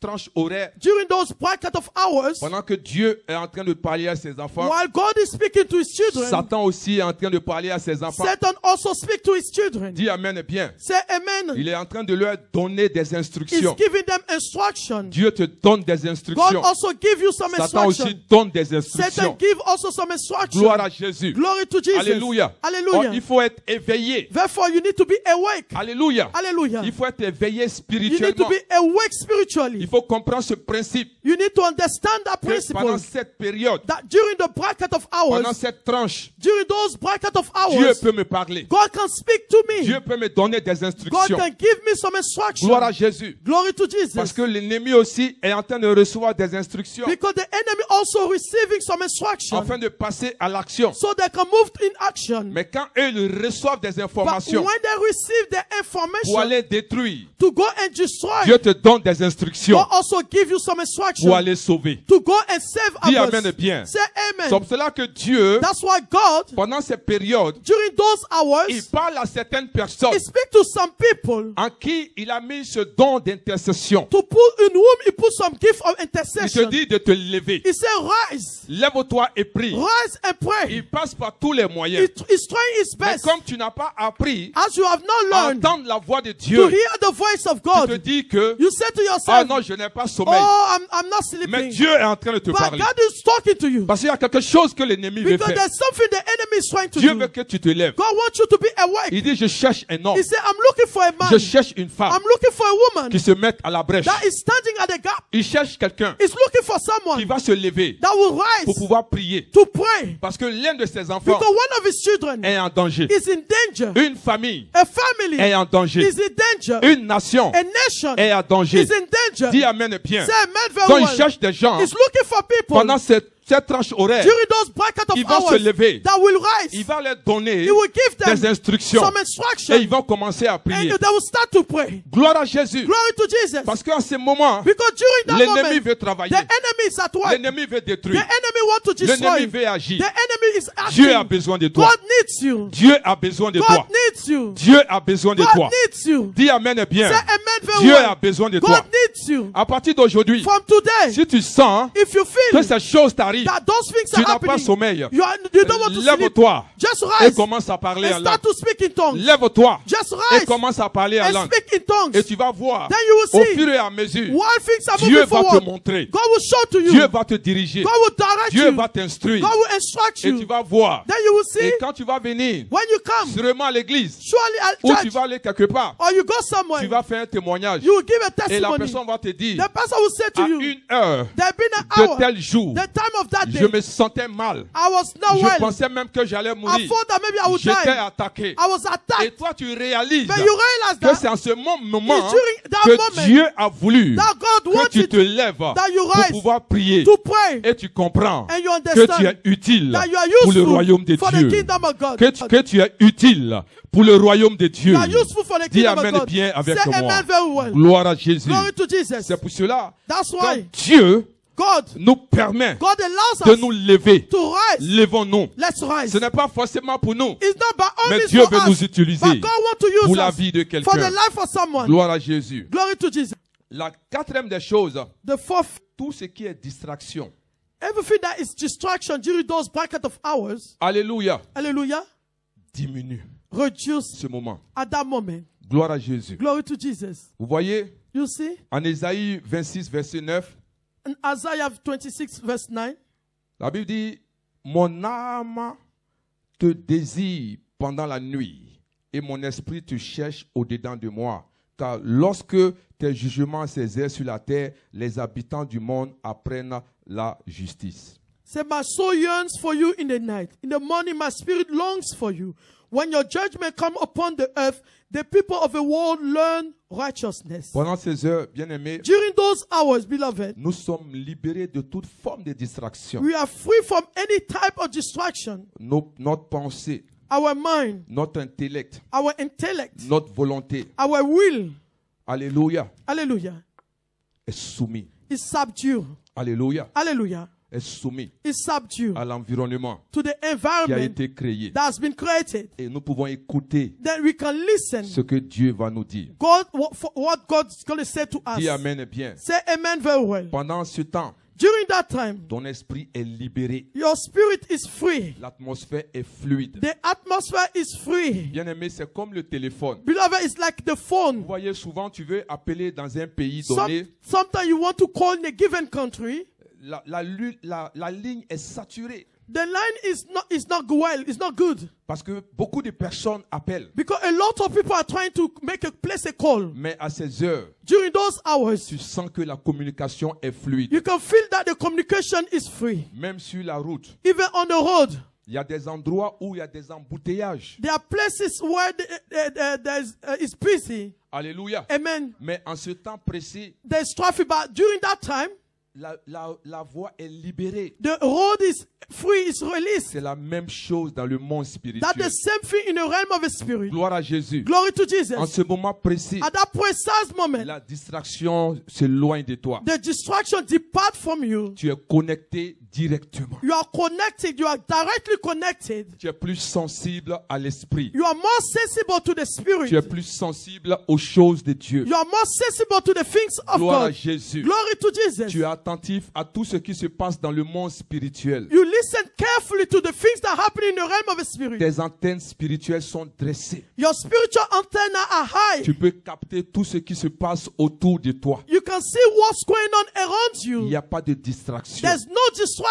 S1: tranche horaire,
S2: During those bracket of hours,
S1: pendant que Dieu est en train de parler à ses enfants,
S2: while God is speaking to his children,
S1: Satan aussi est en train de parler à ses enfants.
S2: Satan also speaks to his children.
S1: Dis Amen bien.
S2: Say amen.
S1: Il est en train de leur donner des
S2: He's
S1: instructions.
S2: giving them instruction.
S1: Dieu te donne des
S2: God
S1: instructions.
S2: also give you some
S1: Satan aussi
S2: instruction.
S1: donne des
S2: Satan
S1: instructions.
S2: give also some instruction.
S1: Gloire à Jésus.
S2: Glory to Jesus.
S1: Alléluia.
S2: Hallelujah.
S1: Oh, il faut être éveillé.
S2: Therefore, you need to be awake.
S1: Alléluia.
S2: Hallelujah.
S1: Il faut être éveillé
S2: You need to
S1: spirituellement.
S2: be awake spiritually.
S1: Il faut comprendre ce principe.
S2: You need to understand that
S1: Que pendant
S2: principle.
S1: cette période,
S2: That during the bracket of
S1: pendant
S2: hours,
S1: cette tranche,
S2: during those bracket of
S1: Dieu
S2: hours,
S1: peut me parler.
S2: God can speak to me.
S1: Dieu peut me donner des
S2: God
S1: instructions.
S2: can give me some instruction.
S1: Gloire à Jésus.
S2: Glory to Jesus.
S1: Parce que l'ennemi aussi est en train de recevoir des instructions
S2: Because the enemy also receiving some instruction
S1: afin de passer à l'action.
S2: so they can move in action.
S1: Mais quand eux ils reçoivent des
S2: But
S1: informations
S2: when they receive the
S1: pour
S2: information
S1: aller détruire,
S2: to go and destroy,
S1: Dieu te donne des instructions
S2: God also give you some instruction
S1: pour aller sauver.
S2: to go and save
S1: Dis
S2: others.
S1: amen bien.
S2: Say
S1: C'est
S2: amen.
S1: pour cela que Dieu,
S2: That's why God,
S1: pendant ces périodes,
S2: during those hours,
S1: il parle à certaines personnes
S2: He speak to some people
S1: en qui il a mis ce don d'intercession.
S2: to put in whom He put some gift of
S1: Il te
S2: intercession.
S1: dit de te lever.
S2: He said, rise,
S1: Lève-toi et prie.
S2: rise and pray.
S1: Il passe par tous les moyens.
S2: He's trying his
S1: Mais
S2: best.
S1: comme tu n'as pas appris
S2: As you have not
S1: à
S2: learned
S1: entendre la voix de
S2: to
S1: Dieu,
S2: hear the voice of
S1: tu te
S2: God,
S1: dis que,
S2: you say to
S1: ah
S2: yourself,
S1: non, je n'ai pas sommeil.
S2: oh, I'm not
S1: Mais
S2: sleeping.
S1: Dieu est en train de te
S2: But
S1: parler.
S2: God is talking to you.
S1: Parce qu'il y a quelque chose que l'ennemi veut
S2: Because
S1: faire.
S2: there's something the enemy is trying to
S1: Dieu
S2: do.
S1: veut que tu te lèves.
S2: God wants you to be awake.
S1: Il dit, je cherche un homme.
S2: He said, I'm looking for a
S1: Je
S2: man.
S1: cherche une femme
S2: I'm looking for a woman
S1: qui se mette à la brèche.
S2: that is standing at the gap.
S1: Il cherche quelqu'un
S2: He's looking for
S1: qui
S2: someone
S1: va se lever
S2: that will
S1: pour
S2: rise
S1: pouvoir prier.
S2: to pray.
S1: Parce que l'un de ses enfants
S2: Because one of his children
S1: est en danger.
S2: is in danger.
S1: Une famille
S2: A family
S1: est en danger.
S2: is in danger.
S1: Une nation
S2: A nation
S1: est en danger.
S2: is in danger.
S1: Dis amen bien.
S2: Say amen very
S1: Donc il
S2: well.
S1: cherche des gens
S2: He's looking for people
S1: pendant cette tranche horaire
S2: during those bracket of
S1: qui vont se
S2: hours
S1: lever
S2: that will rise,
S1: il va leur donner
S2: he will give them
S1: des instructions.
S2: some
S1: Et
S2: instruction.
S1: ils vont commencer à
S2: And
S1: prier.
S2: they will start to pray.
S1: Gloire à Jésus.
S2: Glory to Jesus.
S1: Parce qu'en ce moment,
S2: Because during that
S1: l'ennemi
S2: moment,
S1: veut travailler.
S2: the enemy is at work.
S1: L'ennemi veut
S2: The
S1: détruire.
S2: enemy wants to destroy
S1: L'ennemi
S2: you.
S1: veut agir.
S2: The enemy is
S1: Dieu a
S2: acting.
S1: besoin de toi.
S2: God needs you.
S1: Dieu a besoin de
S2: God
S1: toi.
S2: needs you.
S1: Dieu a besoin de
S2: God
S1: toi.
S2: needs you.
S1: Dis Amen bien.
S2: Say amen very
S1: Dieu
S2: well.
S1: a besoin de toi.
S2: God needs you.
S1: À partir d'aujourd'hui,
S2: From today,
S1: si tu sens
S2: if you
S1: que
S2: feel
S1: ces choses t'arrivent,
S2: that those things
S1: tu
S2: are
S1: n'as pas
S2: happening,
S1: sommeil,
S2: you don't want to sleep,
S1: lève-toi
S2: just
S1: et
S2: rise
S1: commence à parler en
S2: and
S1: langue.
S2: start to speak in tongues.
S1: Lève-toi
S2: Just
S1: et
S2: rise
S1: commence à parler en
S2: and
S1: langue.
S2: speak in tongues.
S1: Et tu vas voir,
S2: Then you will
S1: au
S2: see
S1: fur et à mesure,
S2: while things are
S1: Dieu
S2: moving
S1: va te
S2: forward,
S1: montrer.
S2: God will show to you.
S1: Dieu va te diriger.
S2: God will direct
S1: Dieu
S2: you.
S1: va t'instruire.
S2: God will instruct
S1: Et tu
S2: you.
S1: vas voir.
S2: Then you will see
S1: Et quand tu vas venir,
S2: when you come,
S1: sûrement à l'église,
S2: surely at
S1: ou tu
S2: church,
S1: vas aller quelque part,
S2: or you go somewhere,
S1: tu vas faire un témoignage.
S2: you will give a
S1: Et la
S2: testimony.
S1: personne va te dire,
S2: The person will say to
S1: à
S2: you,
S1: une heure
S2: there been an
S1: de
S2: hour,
S1: tel jour,
S2: the time of that
S1: je
S2: day,
S1: me sentais mal.
S2: I was not
S1: Je
S2: well.
S1: pensais même que j'allais
S2: I
S1: mourir.
S2: thought that maybe I would
S1: J'étais
S2: die.
S1: attaqué.
S2: I was
S1: Et
S2: attacked.
S1: toi, tu réalises
S2: But you realize
S1: que
S2: that
S1: c'est en ce moment
S2: it's during that
S1: que
S2: moment
S1: Dieu a voulu
S2: that God
S1: que tu
S2: wanted
S1: te lèves
S2: that you
S1: pour
S2: rise
S1: pouvoir prier.
S2: to pray,
S1: Et tu comprends
S2: and you
S1: que tu es
S2: understand
S1: utile
S2: that you are
S1: pour le
S2: useful
S1: royaume de
S2: for the
S1: Dieu.
S2: kingdom of God.
S1: Que tu es utile pour le royaume de Dieu.
S2: You are useful for the
S1: Dis
S2: kingdom of
S1: Amen
S2: God.
S1: bien avec
S2: Say
S1: moi.
S2: amen very well.
S1: Gloire à Jésus.
S2: Glory to Jesus.
S1: C'est pour cela
S2: That's
S1: que
S2: why
S1: Dieu
S2: God
S1: nous permet
S2: allows
S1: de
S2: us
S1: nous lever.
S2: to rise.
S1: Levons-nous.
S2: Let's rise.
S1: Ce n'est pas forcément pour nous,
S2: It's not by
S1: mais
S2: only
S1: Dieu
S2: for
S1: veut
S2: us,
S1: nous utiliser
S2: but God wants to use
S1: pour la
S2: us
S1: vie de
S2: for the
S1: quelqu'un.
S2: life of someone.
S1: Gloire à Jésus.
S2: Glory to Jesus.
S1: La quatrième des choses,
S2: The fourth,
S1: tout ce qui est distraction.
S2: everything that is distraction during those bracket of hours,
S1: Alléluia.
S2: hallelujah,
S1: Diminue
S2: reduce
S1: ce moment.
S2: at that moment.
S1: Gloire à Jésus.
S2: Glory to Jesus.
S1: Vous voyez,
S2: You see,
S1: en Ésaïe 26, verset 9,
S2: in Isaiah 26 verse 9,
S1: la Bible dit, mon âme te désire pendant la nuit et mon esprit te cherche au-dedans de moi. Car lorsque tes jugements s'exercent sur la terre, les habitants du monde apprennent la justice.
S2: say, my soul yearns for you in the night. In the morning, my spirit longs for you. When your judgment come upon the earth, the people of the world learn righteousness.
S1: Pendant ces heures, bien-aimés,
S2: During those hours, beloved,
S1: nous sommes libérés de toute forme de distraction.
S2: we are free from any type of distraction.
S1: Notre pensée,
S2: Our mind,
S1: notre intellect,
S2: our intellect,
S1: notre volonté,
S2: our will,
S1: alléluia,
S2: hallelujah,
S1: est soumis.
S2: is subdued.
S1: Alléluia,
S2: Hallelujah.
S1: est soumis
S2: Is subdued
S1: à l'environnement
S2: to the
S1: qui a
S2: environment
S1: été créé.
S2: that has been created.
S1: Et nous pouvons écouter
S2: Then we can listen
S1: ce que Dieu va nous dire.
S2: God what God's going to say to us.
S1: Dis Amen bien.
S2: Say amen very well.
S1: Pendant ce temps,
S2: During that time,
S1: ton esprit est libéré.
S2: your spirit is free.
S1: L'atmosphère est fluide.
S2: The atmosphere is free.
S1: Bien-aimé, c'est comme le téléphone.
S2: Beloved, it's like the
S1: Vous
S2: phone.
S1: voyez, souvent, tu veux appeler dans un pays donné.
S2: Sometimes you want to call in a given country.
S1: La ligne est saturée.
S2: The line is not well. It's not good.
S1: Parce que beaucoup de personnes appellent.
S2: Because a lot of people are trying to place a call.
S1: Mais à ces heures,
S2: During those hours,
S1: tu sens que la communication est fluide.
S2: you can feel that the communication is free.
S1: Même sur la route,
S2: Even on the road,
S1: il y a des endroits où il y a des embouteillages.
S2: there are places where it's busy.
S1: Alléluia.
S2: Amen.
S1: Mais en ce temps précis,
S2: There's traffic, but during that time,
S1: la voie est libérée.
S2: the road is free, is released.
S1: C'est la même chose dans le monde
S2: That's
S1: spirituel.
S2: the same thing in the realm of the spirit.
S1: Gloire à Jésus.
S2: Glory to
S1: En
S2: Jesus.
S1: ce moment précis,
S2: At that precise moment,
S1: la distraction s'éloigne de toi.
S2: the distraction depart from you.
S1: Tu es connecté directement.
S2: You are connected. You are directly connected.
S1: Tu es plus sensible à l'esprit.
S2: You are more sensible to the spirit.
S1: Tu es plus sensible aux choses de Dieu.
S2: You are more sensible to the things of
S1: Gloire à
S2: God.
S1: Jésus.
S2: Glory to Jesus.
S1: Tu es attentif à tout ce qui se passe dans le monde spirituel.
S2: You listen carefully to the things that happen in the realm of the spirit.
S1: Tes antennes spirituelles sont dressées.
S2: Your spiritual antenna are high.
S1: Tu peux capter tout ce qui se passe autour de toi.
S2: You can see what's going on around
S1: Il
S2: you.
S1: n'y a pas de distraction.
S2: There's no distraction.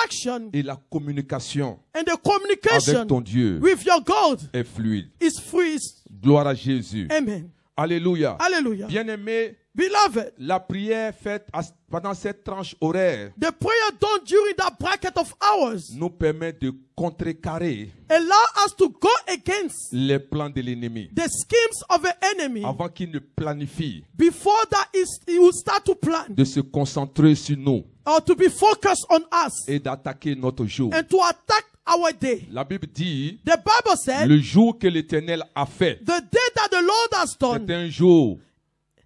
S1: Et la communication
S2: And the communication
S1: avec ton Dieu
S2: with your God
S1: est fluide.
S2: is free.
S1: Gloire à Jésus.
S2: Amen.
S1: Alléluia.
S2: Hallelujah.
S1: Bien-aimé,
S2: Beloved,
S1: la prière faite pendant cette tranche horaire
S2: the prayer done during that bracket of hours
S1: nous permet de contrecarrer
S2: allow us to go against
S1: les plans de l'ennemi
S2: the schemes of the enemy
S1: avant qu'il ne planifie
S2: before that he will start to plan
S1: de se concentrer sur nous
S2: or to be focused on us
S1: et d'attaquer notre jour.
S2: and to attack our day.
S1: La Bible dit,
S2: The Bible said,
S1: le jour que l'Éternel a fait,
S2: the day that the Lord has done
S1: c'est un jour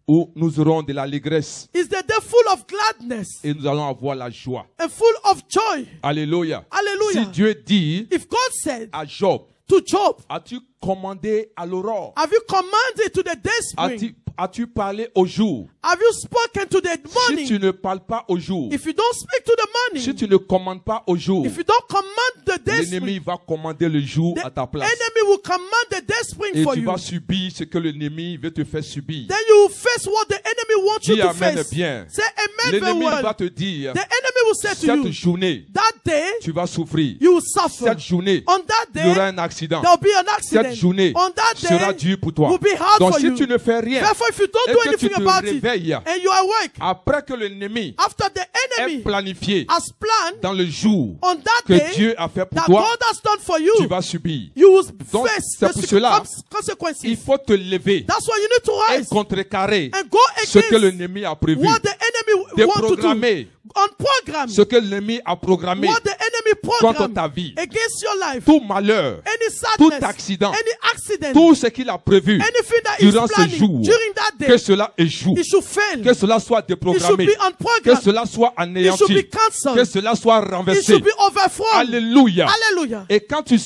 S1: où nous aurons de l'allégresse
S2: is the day full of gladness
S1: et nous allons avoir la joie.
S2: and full of joy.
S1: Alléluia.
S2: Hallelujah.
S1: Si Dieu dit
S2: If God said
S1: à Job,
S2: to Job,
S1: as-tu commandé à l'aurore?
S2: have you commanded to the day spring?
S1: As-tu parlé au jour?
S2: Have you spoken to the
S1: Si
S2: morning?
S1: tu ne parles pas au jour,
S2: If you don't speak to the
S1: si
S2: morning,
S1: tu ne commandes pas au jour,
S2: if you don't command the day
S1: l'ennemi
S2: spring,
S1: va commander le jour
S2: the
S1: à ta place.
S2: enemy will command the day spring
S1: Et
S2: for
S1: tu
S2: you.
S1: vas subir ce que l'ennemi veut te faire subir.
S2: Then you will face what the enemy wants you
S1: Dis
S2: to
S1: amen
S2: face.
S1: bien.
S2: Say amen very
S1: L'ennemi va
S2: well.
S1: te dire,
S2: The enemy will say to
S1: cette
S2: you,
S1: journée,
S2: that day
S1: tu vas souffrir.
S2: you will suffer.
S1: Cette journée,
S2: On that
S1: il y aura
S2: day,
S1: un accident.
S2: there will be an accident.
S1: Cette journée
S2: On that
S1: sera
S2: day,
S1: dure pour toi.
S2: will be hard
S1: Donc
S2: for
S1: si
S2: you.
S1: tu ne fais rien
S2: Therefore, if you don't
S1: et
S2: do
S1: que tu
S2: anything
S1: te
S2: about it,
S1: réveilles
S2: and you are awake,
S1: après que l'ennemi
S2: after the
S1: est
S2: enemy
S1: planifié
S2: has planned
S1: dans le jour
S2: on that
S1: que
S2: day
S1: Dieu a fait pour
S2: that
S1: toi,
S2: God has done for you,
S1: tu vas subir.
S2: you will
S1: Donc,
S2: face
S1: c'est
S2: the
S1: pour cela,
S2: consequences.
S1: Il faut te lever
S2: That's why you need to
S1: et
S2: rise
S1: contrecarrer
S2: and go
S1: ce que
S2: against
S1: l'ennemi a prévu,
S2: what the enemy wants to do.
S1: déprogrammer
S2: On program
S1: ce que l'ennemi a programmé
S2: what the enemy
S1: contre
S2: program
S1: ta vie.
S2: against your life.
S1: Tout malheur,
S2: Any
S1: tout
S2: sadness,
S1: accident,
S2: any accident,
S1: tout ce qu'il a prévu
S2: anything that is
S1: durant ce
S2: planning
S1: jour,
S2: during that
S1: que
S2: day,
S1: cela échoue,
S2: it should fail.
S1: que cela soit
S2: It should
S1: déprogrammé,
S2: be on
S1: que
S2: program.
S1: cela soit
S2: It should
S1: anéanti,
S2: be cancelled.
S1: que cela soit
S2: It
S1: renversé.
S2: should be overthrown.
S1: Alléluia.
S2: Hallelujah.
S1: Et quand tu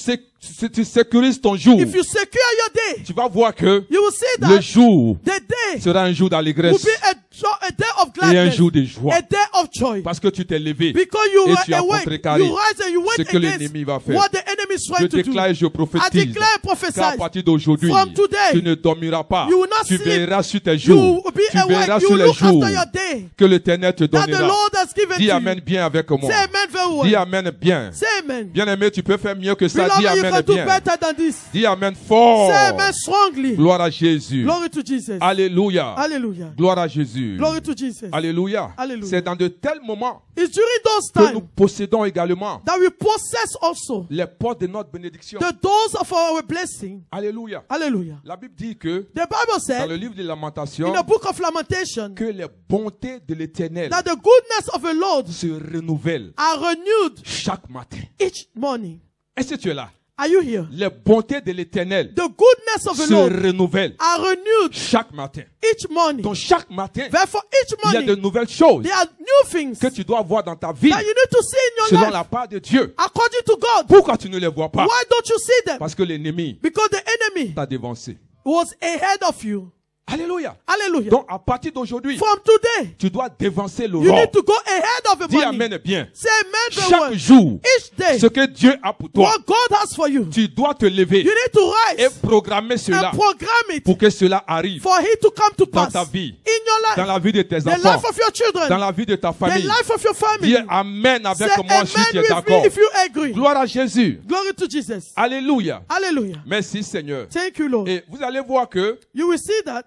S1: sécurises ton jour,
S2: If you secure your day,
S1: tu vas voir que
S2: you will see
S1: le
S2: that
S1: jour
S2: the day
S1: sera un jour
S2: will
S1: d'allégresse
S2: be a day of
S1: et un
S2: gladness,
S1: jour de joie.
S2: a day of joy.
S1: Parce que tu t'es levé.
S2: Because you
S1: Et
S2: were
S1: tu as
S2: awake,
S1: contrecarré
S2: you rise and you
S1: ce
S2: went
S1: que
S2: against
S1: l'ennemi va faire.
S2: what the enemy is
S1: Je
S2: trying to do.
S1: déclare et je
S2: I
S1: prophétise
S2: declare and prophesy
S1: qu'à partir d'aujourd'hui,
S2: from today,
S1: tu ne dormiras pas.
S2: you will not
S1: Tu
S2: sleep.
S1: verras sur tes
S2: You
S1: jours.
S2: will be
S1: Tu
S2: awake.
S1: verras
S2: You
S1: sur
S2: will
S1: les
S2: look
S1: jours
S2: after your day
S1: que l'Éternel te
S2: that the
S1: donnera.
S2: Lord has given
S1: Dis
S2: to
S1: amen
S2: you.
S1: bien avec moi.
S2: Say amen very
S1: Dis
S2: well.
S1: amen bien.
S2: Say amen.
S1: Bien-aimé, tu peux faire mieux que ça. Dis
S2: Beloved, you
S1: amen
S2: can do
S1: bien.
S2: better than this.
S1: Dis amen fort.
S2: Say amen strongly.
S1: Gloire à Jésus.
S2: Glory to Jesus.
S1: Alléluia.
S2: Hallelujah.
S1: Gloire à Jésus.
S2: Glory to Jesus.
S1: Alléluia.
S2: Alléluia.
S1: C'est dans de tels moments
S2: It's during those
S1: que nous
S2: times
S1: possédons également
S2: that we possess also
S1: les portes de notre bénédiction.
S2: the doors of our blessing.
S1: Alléluia.
S2: Hallelujah.
S1: La Bible dit que
S2: The Bible
S1: dans le
S2: said
S1: livre de Lamentations
S2: in the book of Lamentation
S1: que les bontés de l'Éternel
S2: that the goodness of the Lord
S1: se renouvellent
S2: are renewed
S1: chaque matin.
S2: each morning.
S1: Est-ce que tu es là?
S2: Are you here?
S1: Les bontés de l'Éternel
S2: The goodness of the
S1: se
S2: Lord
S1: renouvellent
S2: are renewed
S1: chaque matin.
S2: each morning.
S1: Donc chaque matin,
S2: Therefore, each
S1: il y a de
S2: morning
S1: nouvelles choses
S2: there are new things
S1: que tu dois voir dans ta vie
S2: that you need to see in your
S1: selon
S2: life
S1: la part de Dieu.
S2: according to God.
S1: Pourquoi tu ne les vois pas?
S2: Why don't you see them?
S1: Parce que l'ennemi
S2: Because the enemy
S1: t'a dévancé.
S2: was ahead of you.
S1: Alléluia.
S2: Hallelujah.
S1: Donc à partir d'aujourd'hui,
S2: From today,
S1: tu dois dévancer
S2: you
S1: l'aurore.
S2: need to go ahead of the
S1: Dis
S2: morning.
S1: amen bien.
S2: Say amen very
S1: Chaque
S2: well.
S1: jour,
S2: Each day,
S1: ce que Dieu a pour toi,
S2: what God has for you,
S1: tu dois te lever
S2: you need to
S1: et
S2: rise
S1: programmer cela
S2: and program it
S1: pour que cela arrive
S2: for it to come to
S1: dans
S2: pass
S1: ta vie,
S2: in your
S1: dans
S2: life,
S1: la vie de tes
S2: the
S1: enfants,
S2: life of your
S1: dans
S2: children,
S1: la vie de ta
S2: the
S1: famille.
S2: life of your family.
S1: Dis amen avec
S2: Say
S1: moi si tu
S2: amen
S1: es
S2: with me
S1: d'accord.
S2: if you agree.
S1: Gloire à Jésus.
S2: Glory to Jesus.
S1: Alléluia.
S2: Hallelujah.
S1: Merci Seigneur.
S2: Thank you, Lord.
S1: Et vous allez voir que
S2: You will see that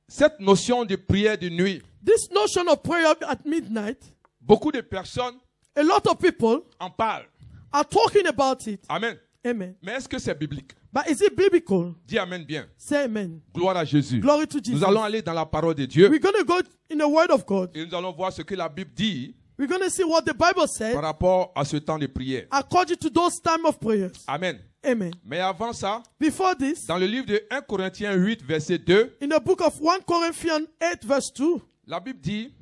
S1: cette notion de prière de nuit,
S2: this notion of prayer at midnight,
S1: beaucoup de personnes
S2: a lot of people
S1: en parlent.
S2: are talking about it.
S1: Amen.
S2: Amen.
S1: Mais est-ce que c'est biblique?
S2: But is it biblical?
S1: Dis amen bien.
S2: Say amen.
S1: Gloire à Jésus.
S2: Glory to Jesus.
S1: Nous allons aller dans la parole de Dieu
S2: We're going to go in the Word of God.
S1: et nous allons voir ce que la Bible dit
S2: We're going to see what the Bible said
S1: par rapport à ce temps de prière.
S2: according to those time of prayers.
S1: Amen.
S2: Amen.
S1: Mais avant ça,
S2: Before this,
S1: dans le livre de 1 Corinthiens 8, verset 2,
S2: in the book of 1 Corinthians 8 verse 2,
S1: la Bible dit,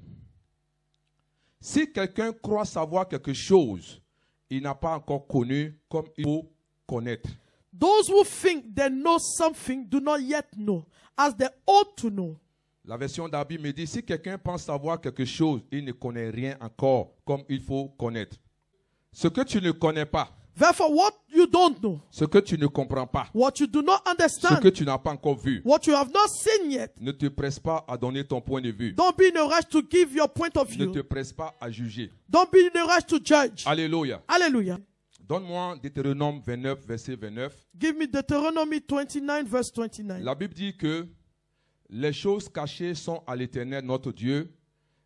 S1: si quelqu'un croit savoir quelque chose, il n'a pas encore connu comme il faut connaître.
S2: those who think they know something do not yet know, as they ought to know.
S1: La version d'Abi me dit, si quelqu'un pense savoir quelque chose, il ne connaît rien encore comme il faut connaître. Ce que tu ne connais pas,
S2: Therefore, what you don't know,
S1: ce que tu ne comprends pas,
S2: what you do not
S1: ce
S2: understand,
S1: que tu n'as pas encore vu,
S2: what you have not seen yet,
S1: ne te presse pas à donner ton point de vue.
S2: don't be in a rush to give your point of
S1: Ne te
S2: view.
S1: presse pas à juger.
S2: Don't be in a rush to judge.
S1: Alléluia.
S2: Hallelujah.
S1: Donne-moi Deutéronome 29, verset 29.
S2: Give me Deuteronomy 29 verse 29.
S1: La Bible dit que les choses cachées sont à l'Éternel notre Dieu.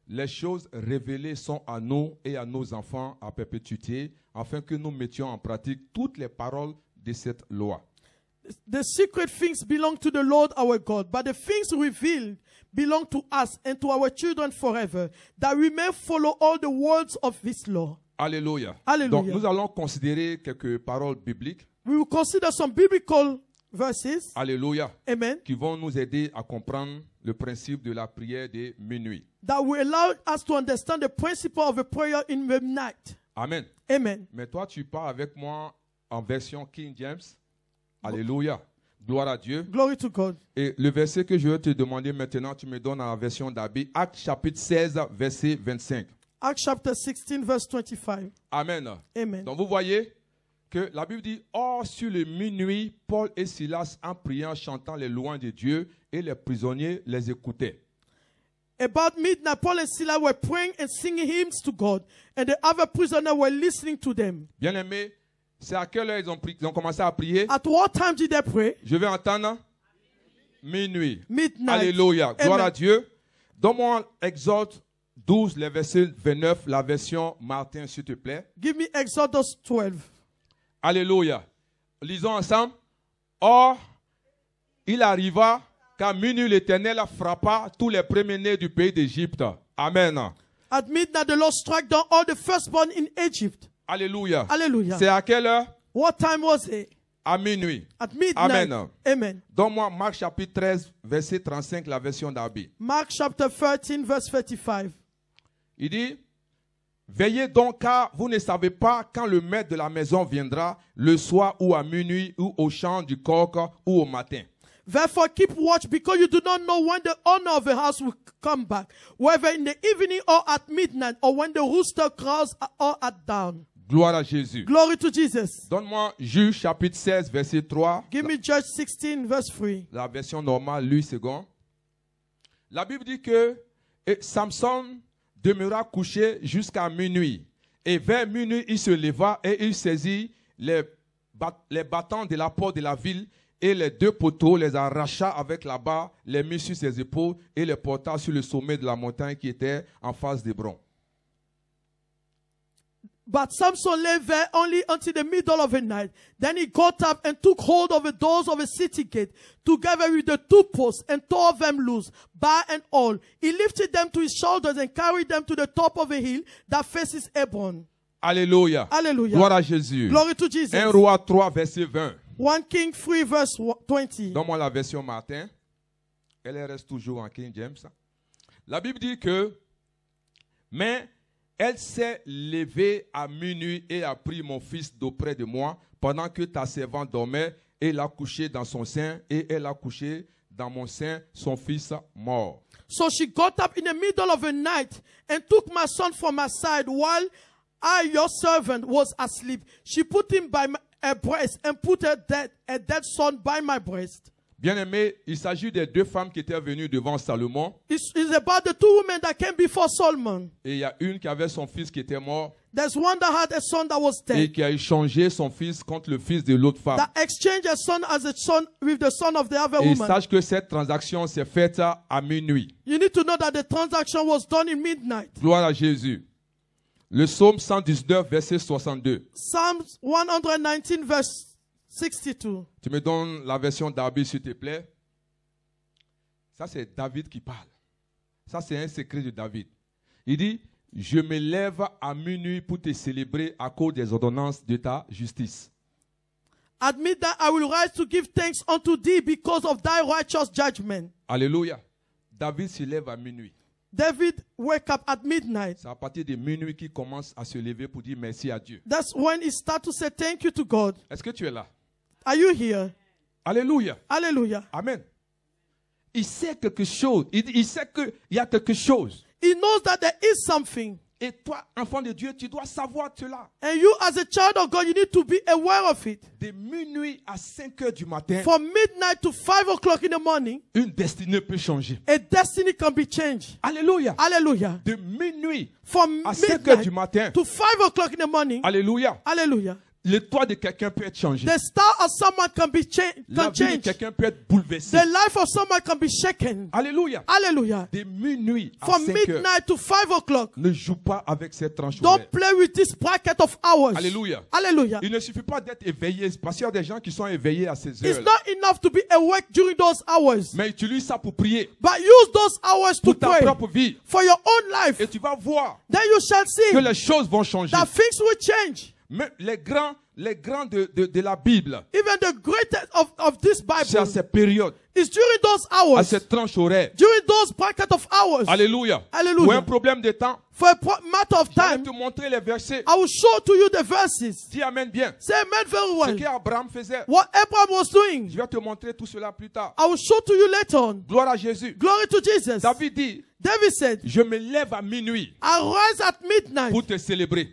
S1: Les choses révélées sont à nous et à nos enfants à perpétuité, afin que nous mettions en pratique toutes les paroles de cette loi.
S2: The secret things belong to the Lord our God, but the things revealed belong to us and to our children forever, that we may follow all the words of this law.
S1: Alléluia.
S2: Alléluia.
S1: Donc, nous allons considérer quelques paroles bibliques.
S2: We will consider some biblical verses.
S1: Alléluia.
S2: Amen.
S1: Qui vont nous aider à comprendre le principe de la prière de minuit.
S2: That will allow us to understand the principle of a prayer in the night.
S1: Amen.
S2: Amen.
S1: Mais toi, tu pars avec moi en version King James. Alléluia. Gloire à Dieu.
S2: Glory to God.
S1: Et le verset que je vais te demander maintenant, tu me donnes en version d'Abbé. Actes chapitre 16, verset 25.
S2: Acts chapter 16, verse 25.
S1: Amen.
S2: Amen.
S1: Donc vous voyez que la Bible dit, or sur le minuit, Paul et Silas en priant, chantant les louanges de Dieu, et les prisonniers les écoutaient.
S2: About midnight, Paul and Silas were praying and singing hymns to God, and the other prisoners were listening to them.
S1: Bien-aimés, c'est à quelle heure ils ont commencé à prier?
S2: At what time did they pray?
S1: Je vais entendre minuit.
S2: Midnight.
S1: Alléluia. Gloire
S2: Amen.
S1: à Dieu. Donne-moi Exode 12, les versets 29, la version Martin, s'il te plaît.
S2: Give me Exodus 12.
S1: Alléluia. Lisons ensemble. Or, il arriva qu'à minuit l'Éternel frappa tous les premiers-nés du pays d'Égypte. Amen.
S2: At midnight, the Lord struck down all the firstborn in Egypt.
S1: Alléluia.
S2: Hallelujah.
S1: C'est à quelle heure?
S2: What time was it?
S1: À minuit.
S2: At midnight.
S1: Amen.
S2: Amen.
S1: Donne-moi Marc chapitre 13, verset 35, la version d'Abbé.
S2: Mark chapter 13, verse 35.
S1: Il dit, veillez donc car vous ne savez pas quand le maître de la maison viendra, le soir ou à minuit ou au chant du coq ou au matin.
S2: Therefore keep watch, because you do not know when the owner of the house will come back, whether in the evening or at midnight, or when the rooster crows or at dawn.
S1: Gloire à Jésus.
S2: Glory to Jesus.
S1: Donne-moi Juge chapitre 16, verset 3.
S2: Give me Judge 16, verse 3.
S1: La version normale, lui second. La Bible dit que Samson demeura couché jusqu'à minuit. Et vers minuit, il se leva et il saisit les battants de la porte de la ville et les deux poteaux, les arracha avec la barre, les mit sur ses épaules et les porta sur le sommet de la montagne qui était en face d'Hébron.
S2: But Samson lay there only until the middle of the night. Then he got up and took hold of the doors of a city gate, together with the two posts, and tore them loose, bar and all. He lifted them to his shoulders and carried them to the top of a hill that faces Hebron.
S1: Alléluia.
S2: Hallelujah.
S1: Gloire à Jésus.
S2: Glory to Jesus.
S1: 1 Roi 3, verset 20.
S2: 1 King 3, verse 20.
S1: Donne-moi la version Martin. Elle reste toujours en King James. La Bible dit que, mais elle s'est levée à minuit et a pris mon fils d'auprès de moi pendant que ta servante dormait et l'a couché dans son sein et elle a couché dans mon sein son fils mort.
S2: So she got up in the middle of the night and took my son from my side while I, your servant, was asleep. She put him by her breast and put a dead son by my breast.
S1: Bien-aimé, il s'agit des deux femmes qui étaient venues devant Salomon.
S2: It's about the two women that came before Solomon.
S1: Et il y a une qui avait son fils qui était mort
S2: There's one that had a son that was
S1: et
S2: dead,
S1: qui a échangé son fils contre le fils de l'autre femme.
S2: that exchanged a son as a son with the son of the other
S1: Et
S2: woman.
S1: sache que cette transaction s'est faite à minuit.
S2: You need to know that the transaction was done in midnight.
S1: Gloire à Jésus. Le psaume 119, verset 62.
S2: Psalms 119, verse 62.
S1: Tu me donnes la version d'Abbé, s'il te plaît. Ça, c'est David qui parle. Ça, c'est un secret de David. Il dit, je me lève à minuit pour te célébrer à cause des ordonnances de ta justice.
S2: At midnight I will rise to give thanks unto thee because of thy righteous judgment.
S1: Alléluia. David se lève à minuit.
S2: David wake up at midnight.
S1: C'est à partir de minuit qu'il commence à se lever pour dire merci à Dieu.
S2: That's when he start to say thank you to God.
S1: Est-ce que tu es là?
S2: Are you here?
S1: Alléluia.
S2: Hallelujah.
S1: Amen. Il sait quelque chose. Il sait qu'il y a quelque chose.
S2: He knows that there is something.
S1: Et toi, enfant de Dieu, tu dois savoir cela.
S2: And you as a child of God, you need to be aware of it.
S1: De minuit à 5 heures du matin,
S2: From midnight to 5 o'clock in the morning,
S1: une destinée peut changer.
S2: a destiny can be changed.
S1: Alléluia.
S2: Hallelujah.
S1: De minuit
S2: From
S1: à 5 heures du
S2: midnight
S1: matin,
S2: to 5 o'clock in the morning,
S1: alléluia,
S2: hallelujah,
S1: le toit de quelqu'un peut être changé.
S2: The star of someone can be
S1: La vie de
S2: changed.
S1: quelqu'un peut être bouleversée.
S2: The life of someone can be shaken.
S1: Alléluia.
S2: Hallelujah.
S1: De minuit à
S2: From
S1: 5 heures.
S2: midnight to 5 o'clock.
S1: Ne joue pas avec cette tranche
S2: Don't
S1: horaire.
S2: play with this bracket of hours.
S1: Alléluia.
S2: Hallelujah.
S1: Il ne suffit pas d'être éveillé, parce qu'il y a des gens qui sont éveillés à ces
S2: It's
S1: heures.
S2: not enough to be awake during those hours,
S1: Mais utilise ça pour prier,
S2: but use those hours to
S1: pour ta
S2: pray
S1: propre vie.
S2: for your own life.
S1: Et tu vas voir
S2: Then you shall see
S1: que les choses vont changer.
S2: that things will change.
S1: Mais les grands de la Bible,
S2: Even the greatest of this
S1: c'est à
S2: Bible
S1: ces périodes,
S2: is during those
S1: à
S2: hours,
S1: cette tranche horaire.
S2: during those bracket of hours.
S1: Alléluia.
S2: Hallelujah.
S1: Pour un problème de temps,
S2: For a matter of
S1: je vais
S2: time,
S1: te montrer les versets.
S2: I will show to you the verses.
S1: Dis amen bien.
S2: Say amen very
S1: Ce
S2: well.
S1: qu'Abraham faisait.
S2: What Abraham was doing,
S1: Je vais te montrer tout cela plus tard.
S2: I will show to you later on.
S1: Gloire à Jésus.
S2: Glory to Jesus.
S1: David dit,
S2: David said,
S1: je me lève à minuit
S2: I rise at midnight
S1: pour te célébrer.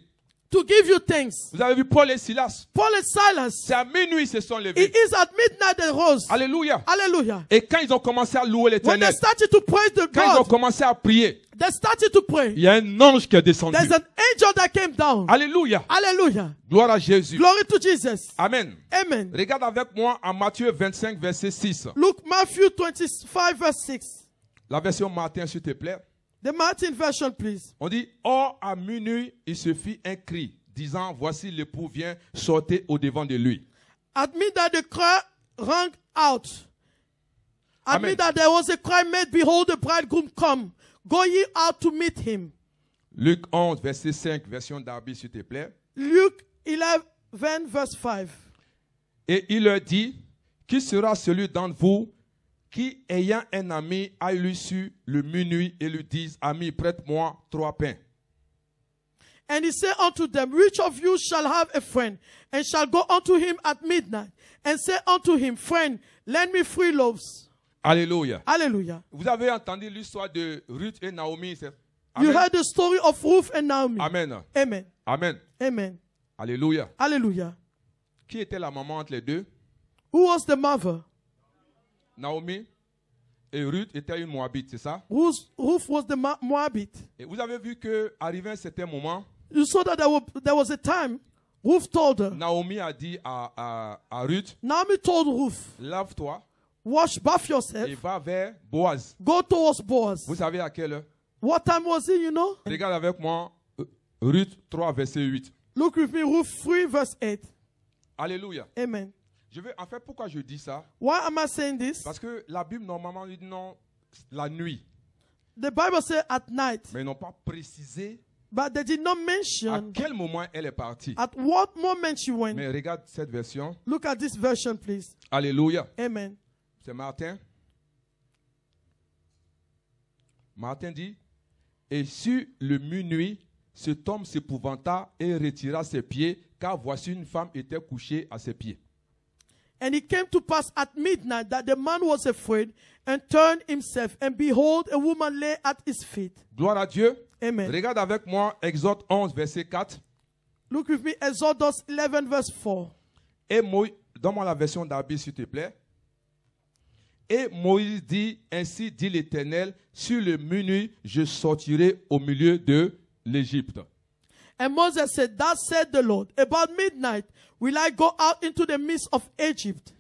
S2: to give you thanks.
S1: Vous avez vu Paul et Silas.
S2: Paul and Silas,
S1: C'est à minuit ils se sont
S2: it
S1: levés.
S2: is at midnight they rose.
S1: Alléluia.
S2: Hallelujah.
S1: Et quand ils ont commencé à louer
S2: When
S1: l'Éternel,
S2: they started to praise the
S1: quand ils ont
S2: God,
S1: commencé à prier,
S2: they started to pray.
S1: il y a un ange qui est descendu.
S2: There's an angel that came down.
S1: Alléluia.
S2: Hallelujah.
S1: Gloire à Jésus.
S2: Glory to Jesus.
S1: Amen.
S2: Amen.
S1: Regarde avec moi en Matthieu 25, verset 6.
S2: Look, Matthew 25, verse 6.
S1: La version Martin, s'il te plaît.
S2: The Martin version, please.
S1: On dit, or à minuit, il se fit un cri, disant, voici l'époux vient, sortez au devant de lui.
S2: At midnight the cry rang out. At
S1: Amen.
S2: midnight there was a cry made, behold, the bridegroom come. Go ye out to meet him.
S1: Luc 11, verset 5, version Darby, s'il te plaît.
S2: Luke 11, verse 5.
S1: Et il leur dit, qui sera celui d'entre vous qui, ayant un ami, aille lui sur le minuit et lui dise, ami, prête-moi 3 pains.
S2: And he said unto them, which of you shall have a friend, and shall go unto him at midnight, and say unto him, friend, lend me 3 loaves.
S1: Alléluia.
S2: Hallelujah.
S1: Vous avez entendu l'histoire de Ruth et Naomi.
S2: You
S1: Amen.
S2: heard the story of Ruth and Naomi.
S1: Amen.
S2: Amen.
S1: Amen.
S2: Amen.
S1: Alléluia.
S2: Hallelujah.
S1: Qui était la maman entre les deux?
S2: Who was the mother?
S1: Naomi et Ruth étaient une Moabite, c'est ça?
S2: Ruth was the Moabite.
S1: Et vous avez vu que arrivé un certain moment,
S2: You saw that there was a time Ruth told her.
S1: Naomi a dit à Ruth,
S2: Naomi told Ruth,
S1: lave-toi
S2: bath
S1: et
S2: yourself,
S1: va vers Boaz.
S2: go towards Boaz.
S1: Vous savez à quelle heure?
S2: What time was it, you know?
S1: Regarde avec moi Ruth 3, verset 8.
S2: Look with me, Ruth 3, verse 8.
S1: Alléluia.
S2: Amen.
S1: En fait, pourquoi je dis ça?
S2: Why am I saying this?
S1: Parce que la Bible, normalement, dit non, la nuit.
S2: The Bible says at night,
S1: Mais ils n'ont pas précisé
S2: but they did not
S1: à
S2: mention
S1: quel moment elle est partie.
S2: at what moment she went.
S1: Mais regarde cette version.
S2: Look at this version, please.
S1: Alléluia.
S2: Amen.
S1: C'est Martin. Martin dit, et sur le minuit, cet homme s'épouvanta et retira ses pieds, car voici une femme était couchée à ses pieds.
S2: And it came to pass at midnight that the man was afraid and turned himself, and behold, a woman lay at his feet.
S1: Gloire à Dieu.
S2: Amen.
S1: Regarde avec moi Exode 11, verset 4.
S2: Look with me, Exodus 11, verse 4.
S1: Et Moïse, donne-moi la version d'Arby, s'il te plaît. Et Moïse dit, ainsi dit l'Éternel, sur le minuit, je sortirai au milieu de l'Égypte.
S2: And Moses said, thus said the Lord, about midnight will I go out into the midst of Egypt.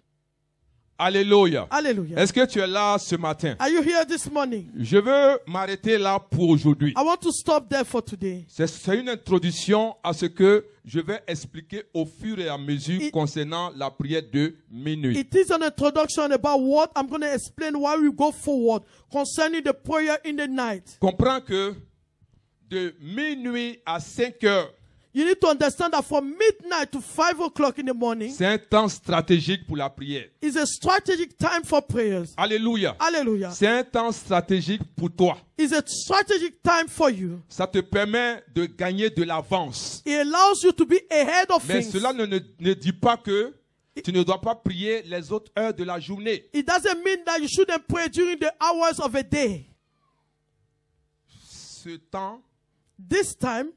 S1: Alléluia.
S2: Hallelujah.
S1: Est-ce que tu es là ce matin?
S2: Are you here this morning?
S1: Je veux m'arrêter là pour aujourd'hui.
S2: I want to stop there for today.
S1: C'est une introduction à ce que je vais expliquer au fur et à mesure concernant la prière de minuit.
S2: It is an introduction about what I'm going to explain while we go forward concerning the prayer in the night.
S1: Comprends que de minuit à 5 heures,
S2: You need to understand that from midnight to 5 o'clock in the morning
S1: c'est un temps stratégique pour la prière.
S2: is a strategic time for prayers.
S1: Alléluia.
S2: Hallelujah.
S1: C'est un temps stratégique pour toi.
S2: It's a strategic time for you.
S1: Ça te permet de gagner de l'avance.
S2: It allows you to be ahead of
S1: Mais
S2: things.
S1: cela ne dit pas que tu ne dois pas prier les autres heures de la journée.
S2: It doesn't mean that you shouldn't pray during the hours of a day.
S1: Ce temps,
S2: This time,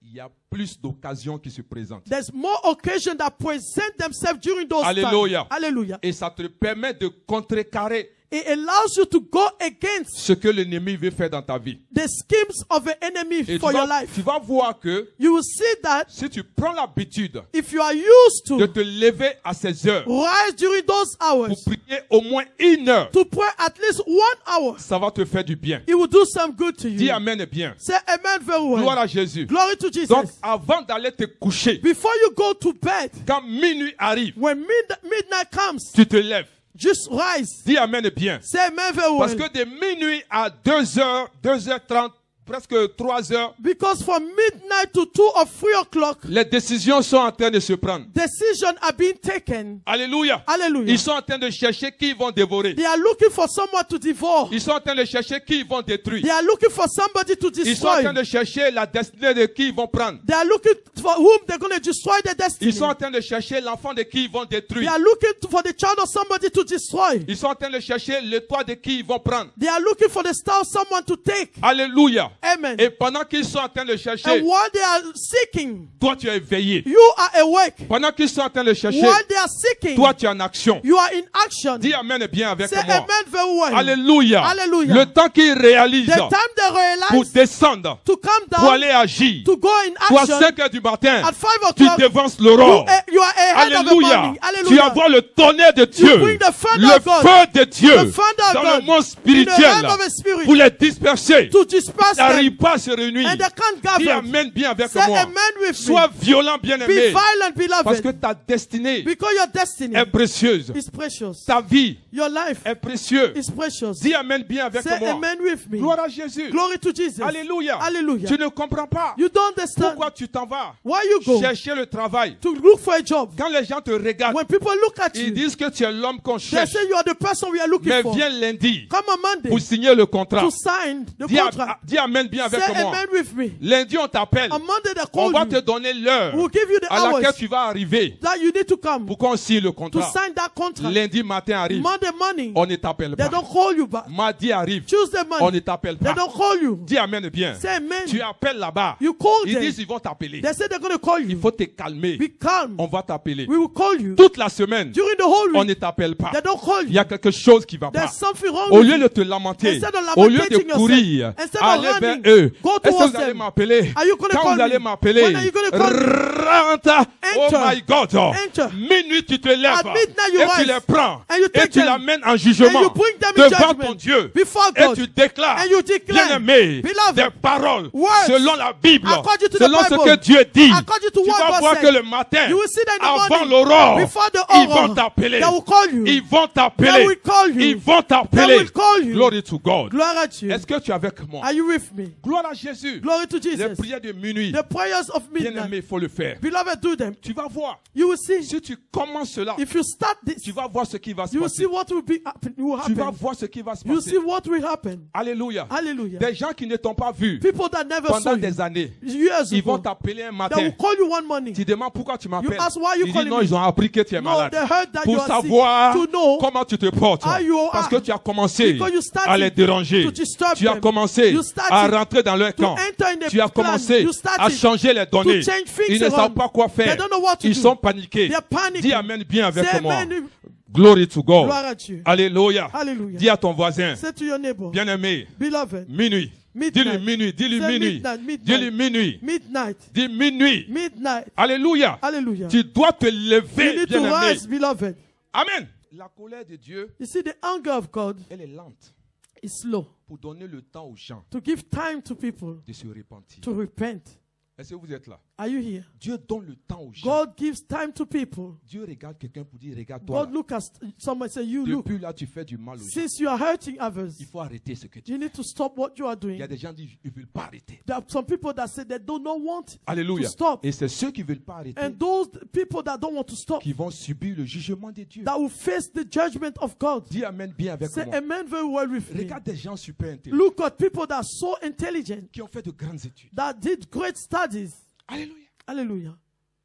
S1: il y a plus d'occasions qui se présentent.
S2: there's more occasions that present themselves during those
S1: Hallelujah.
S2: times. Hallelujah.
S1: Et ça te permet de contrecarrer
S2: It allows you to go against
S1: ce que l'ennemi veut faire dans ta vie.
S2: the schemes of the enemy
S1: Et
S2: for your
S1: tu
S2: life.
S1: vas voir que
S2: You will see that
S1: si tu prends l'habitude
S2: if you are used
S1: de
S2: to
S1: te lever à ces heures
S2: rise during those
S1: pour
S2: hours,
S1: prier au moins 1 heure,
S2: to pray at least 1 hour,
S1: ça va te faire du bien.
S2: it will do some good to
S1: Dis
S2: you.
S1: Amen bien.
S2: Say amen very
S1: Gloire
S2: well.
S1: à Jésus.
S2: Glory to Jesus.
S1: Donc, avant d'aller te coucher,
S2: Before you go to bed,
S1: quand minuit arrive,
S2: when midnight comes,
S1: tu te lèves.
S2: just rise.
S1: Dis Amen bien.
S2: Say amen very
S1: Parce
S2: well.
S1: que de minuit à 2h, 2h30, presque 3h,
S2: Because from midnight to 2 or 3 o'clock,
S1: les décisions sont en train de se prendre.
S2: decisions are being taken.
S1: Alléluia.
S2: Hallelujah.
S1: Ils sont en train de chercher qui ils vont dévorer.
S2: They are looking for someone to devour.
S1: Ils sont en train de chercher qui ils vont détruire.
S2: They are looking for somebody to
S1: Ils sont en
S2: destroy.
S1: train de chercher la destinée de qui ils vont prendre.
S2: They are looking for whom they're going to destroy their destiny.
S1: Ils sont en train de chercher l'enfant de qui ils vont
S2: They
S1: détruire.
S2: are looking for the child of somebody to destroy.
S1: Ils sont en train de chercher le toit de qui ils vont prendre.
S2: They are looking for the star of someone to take.
S1: Alléluia.
S2: Amen.
S1: Et pendant qu'ils sont en train de chercher,
S2: And while they are seeking,
S1: toi tu es éveillé.
S2: you are awake.
S1: Pendant qu'ils sont en train de chercher,
S2: While they are seeking,
S1: toi tu es en action.
S2: you are in action.
S1: Dis Amen bien avec
S2: Say
S1: moi.
S2: amen very well.
S1: Alléluia.
S2: Hallelujah.
S1: Le temps qu'ils réalisent
S2: The time they
S1: pour
S2: realize
S1: descendre,
S2: to come
S1: pour
S2: down,
S1: aller agir,
S2: to go in
S1: toi à
S2: action,
S1: 5 heures du matin,
S2: at 5
S1: tu
S2: o'clock,
S1: dévances l'aurore.
S2: you are ahead of the
S1: Alléluia.
S2: morning.
S1: Tu
S2: Hallelujah.
S1: envoies le tonnerre de Dieu,
S2: bring the thunder
S1: le
S2: of God,
S1: feu de Dieu
S2: the thunder of
S1: dans
S2: God,
S1: le monde
S2: in the
S1: spirituel
S2: realm of the spirit,
S1: pour les disperser.
S2: to disperse
S1: Ils n'arrivent
S2: them,
S1: pas à se réunir.
S2: and they can't
S1: Dis
S2: gather.
S1: Amen bien avec
S2: Say
S1: moi.
S2: amen with
S1: Sois
S2: me.
S1: violent, bien
S2: Be
S1: aimé.
S2: violent,
S1: Parce que
S2: beloved,
S1: ta destinée
S2: because your destiny
S1: est précieuse.
S2: is precious.
S1: Ta vie
S2: Your life
S1: est précieuse.
S2: is precious.
S1: Dis Amen bien avec
S2: Say
S1: moi.
S2: amen with me.
S1: Gloire à Jésus.
S2: Glory to Jesus.
S1: Alléluia.
S2: Hallelujah.
S1: Tu ne comprends pas
S2: You don't understand
S1: pourquoi tu t'en vas
S2: why you go
S1: chercher le travail.
S2: to look for a job.
S1: Quand les gens te regardent,
S2: When people look at
S1: ils
S2: you,
S1: disent que tu es l'homme qu'on
S2: they
S1: cherche.
S2: say you are the person we are looking
S1: Mais
S2: for.
S1: viens lundi
S2: Come on Monday
S1: pour signer le contrat.
S2: to sign the
S1: Dis,
S2: contract.
S1: dis Amen bien
S2: Say
S1: avec moi.
S2: amen with me.
S1: Lundi, on t'appelle.
S2: On Monday they
S1: On
S2: call
S1: va te
S2: you.
S1: donner l'heure
S2: We'll give you the
S1: à laquelle
S2: hours
S1: tu vas arriver
S2: that you need to come
S1: pour qu'on signe le
S2: to
S1: contrat.
S2: sign that contract.
S1: Lundi matin arrive,
S2: Monday morning,
S1: on ne t'appelle
S2: they
S1: pas.
S2: don't call you back.
S1: Mardi arrive,
S2: Tuesday
S1: on ne
S2: morning,
S1: t'appelle
S2: they
S1: pas.
S2: don't call you.
S1: Dis Amen bien.
S2: Say amen.
S1: Tu appelles là-bas.
S2: You call
S1: Ils
S2: them.
S1: disent ils vont t'appeler.
S2: They say they're going to call
S1: Il
S2: you.
S1: faut te calmer.
S2: Be calm.
S1: On va t'appeler.
S2: We will call you.
S1: Toute la semaine,
S2: During the whole
S1: on
S2: week,
S1: ne t'appelle pas.
S2: they don't call
S1: Il y
S2: you.
S1: a quelque chose qui va pas.
S2: There's something wrong
S1: Au
S2: with
S1: lieu
S2: you.
S1: de te lamenter,
S2: Instead of
S1: au lieu de
S2: lamenting yourself,
S1: courir,
S2: instead of
S1: allez vers
S2: running,
S1: eux.
S2: go
S1: Est-ce que
S2: towards
S1: vous allez
S2: them.
S1: m'appeler?
S2: Are you gonna
S1: Quand
S2: call
S1: vous allez
S2: me?
S1: m'appeler,
S2: When are you gonna call me?
S1: rentre. Oh
S2: Enter.
S1: my God.
S2: Enter.
S1: Minuit, tu te lèves
S2: At midnight you
S1: et tu
S2: rise.
S1: les prends
S2: And you
S1: et
S2: take
S1: tu
S2: them.
S1: l'amènes en
S2: And
S1: jugement
S2: you bring them in
S1: devant
S2: judgment
S1: ton Dieu.
S2: before
S1: Et
S2: God.
S1: tu déclares,
S2: And you declare,
S1: bien-aimé,
S2: beloved,
S1: des paroles
S2: words
S1: selon la Bible,
S2: according to the
S1: selon ce
S2: Bible,
S1: que Dieu dit.
S2: according to
S1: Tu
S2: what
S1: vas
S2: God
S1: voir
S2: said.
S1: que le matin,
S2: You will see that in the
S1: avant
S2: morning,
S1: l'aurore,
S2: before the
S1: ils
S2: aurora,
S1: vont t'appeler.
S2: they will call you.
S1: Ils vont
S2: They
S1: t'appeler.
S2: will call you.
S1: Ils vont
S2: They
S1: t'appeler.
S2: will call you.
S1: Glory to God.
S2: Glory at you.
S1: Est-ce que tu es avec moi?
S2: Are you with me?
S1: Gloire à Jésus.
S2: Glory to
S1: Les
S2: Jesus.
S1: prières de minuit,
S2: The prayers of
S1: bien-aimé,
S2: midnight.
S1: il faut le faire.
S2: Beloved, do them.
S1: Tu vas voir.
S2: You will see.
S1: Si tu commences cela,
S2: If you start this,
S1: tu vas voir ce qui va se
S2: you will
S1: passer.
S2: see what will be happen. Will
S1: Tu vas
S2: happen.
S1: voir ce qui va se
S2: You will
S1: passer.
S2: see what will happen.
S1: Alléluia.
S2: Hallelujah.
S1: Des gens qui ne t'ont pas vu
S2: People that never saw
S1: pendant
S2: you
S1: des années,
S2: years
S1: ils vont
S2: ago,
S1: t'appeler un
S2: they
S1: matin.
S2: will call you one morning.
S1: Tu demandes pourquoi tu m'appelles.
S2: You ask why you
S1: Ils disent
S2: calling
S1: non,
S2: me.
S1: ils ont appris que tu es
S2: No,
S1: malade.
S2: they heard that you
S1: Pour
S2: are sick.
S1: savoir
S2: To know
S1: comment tu te portes.
S2: how you
S1: Parce
S2: are.
S1: que tu as commencé
S2: Because you started
S1: à les déranger.
S2: to disturb
S1: Tu as
S2: them.
S1: commencé
S2: You started
S1: à rentrer dans leur
S2: to
S1: camp.
S2: enter in the
S1: Tu as
S2: plan.
S1: commencé
S2: You
S1: à
S2: started
S1: changer les données.
S2: to change things
S1: Ils ne savent
S2: around.
S1: pas quoi
S2: They
S1: faire.
S2: don't know what to
S1: Ils
S2: do.
S1: sont paniqués.
S2: They are panicking.
S1: Dis Amen bien avec
S2: Say
S1: moi.
S2: amen.
S1: Glory to God.
S2: Glory at you.
S1: Alléluia.
S2: Hallelujah.
S1: Dis à ton voisin,
S2: Say to your neighbor,
S1: bien-aimé,
S2: beloved,
S1: minuit.
S2: Midnight.
S1: Dis-lui minuit. Dis-lui
S2: Say
S1: minuit.
S2: midnight, midnight.
S1: Dis-lui minuit.
S2: midnight,
S1: Dis minuit.
S2: midnight.
S1: Alléluia.
S2: Hallelujah.
S1: Tu dois te
S2: You
S1: lever,
S2: need to
S1: bien-aimé.
S2: rise, beloved.
S1: Amen. La colère de Dieu,
S2: You see, the anger of God
S1: elle est lente
S2: is slow
S1: pour donner le temps aux gens
S2: to give time to people
S1: de se repentir.
S2: to repent.
S1: Est-ce que vous êtes là?
S2: Are you here?
S1: Dieu donne le temps aux gens.
S2: God gives time to people.
S1: Dieu regarde quelqu'un pour dire, regarde-toi.
S2: God look at someone and say, you look.
S1: Depuis là, tu fais du mal aux gens.
S2: Since you are hurting others,
S1: Il faut arrêter ce que tu
S2: you
S1: fais.
S2: need to stop what you are
S1: Il y a
S2: doing.
S1: des gens qui ne veulent pas arrêter.
S2: There are some people that say they do not want
S1: Alléluia.
S2: to stop.
S1: Et c'est ceux qui ne veulent pas arrêter
S2: And those people that don't want to stop,
S1: qui vont subir le jugement de Dieu.
S2: that will face the judgment of God.
S1: Dis Amen bien avec
S2: Say
S1: moi.
S2: amen very well with me.
S1: Regarde des gens super intelligents
S2: Look at people that are so intelligent,
S1: qui ont fait de grandes études.
S2: that did great studies.
S1: Alléluia.
S2: Hallelujah.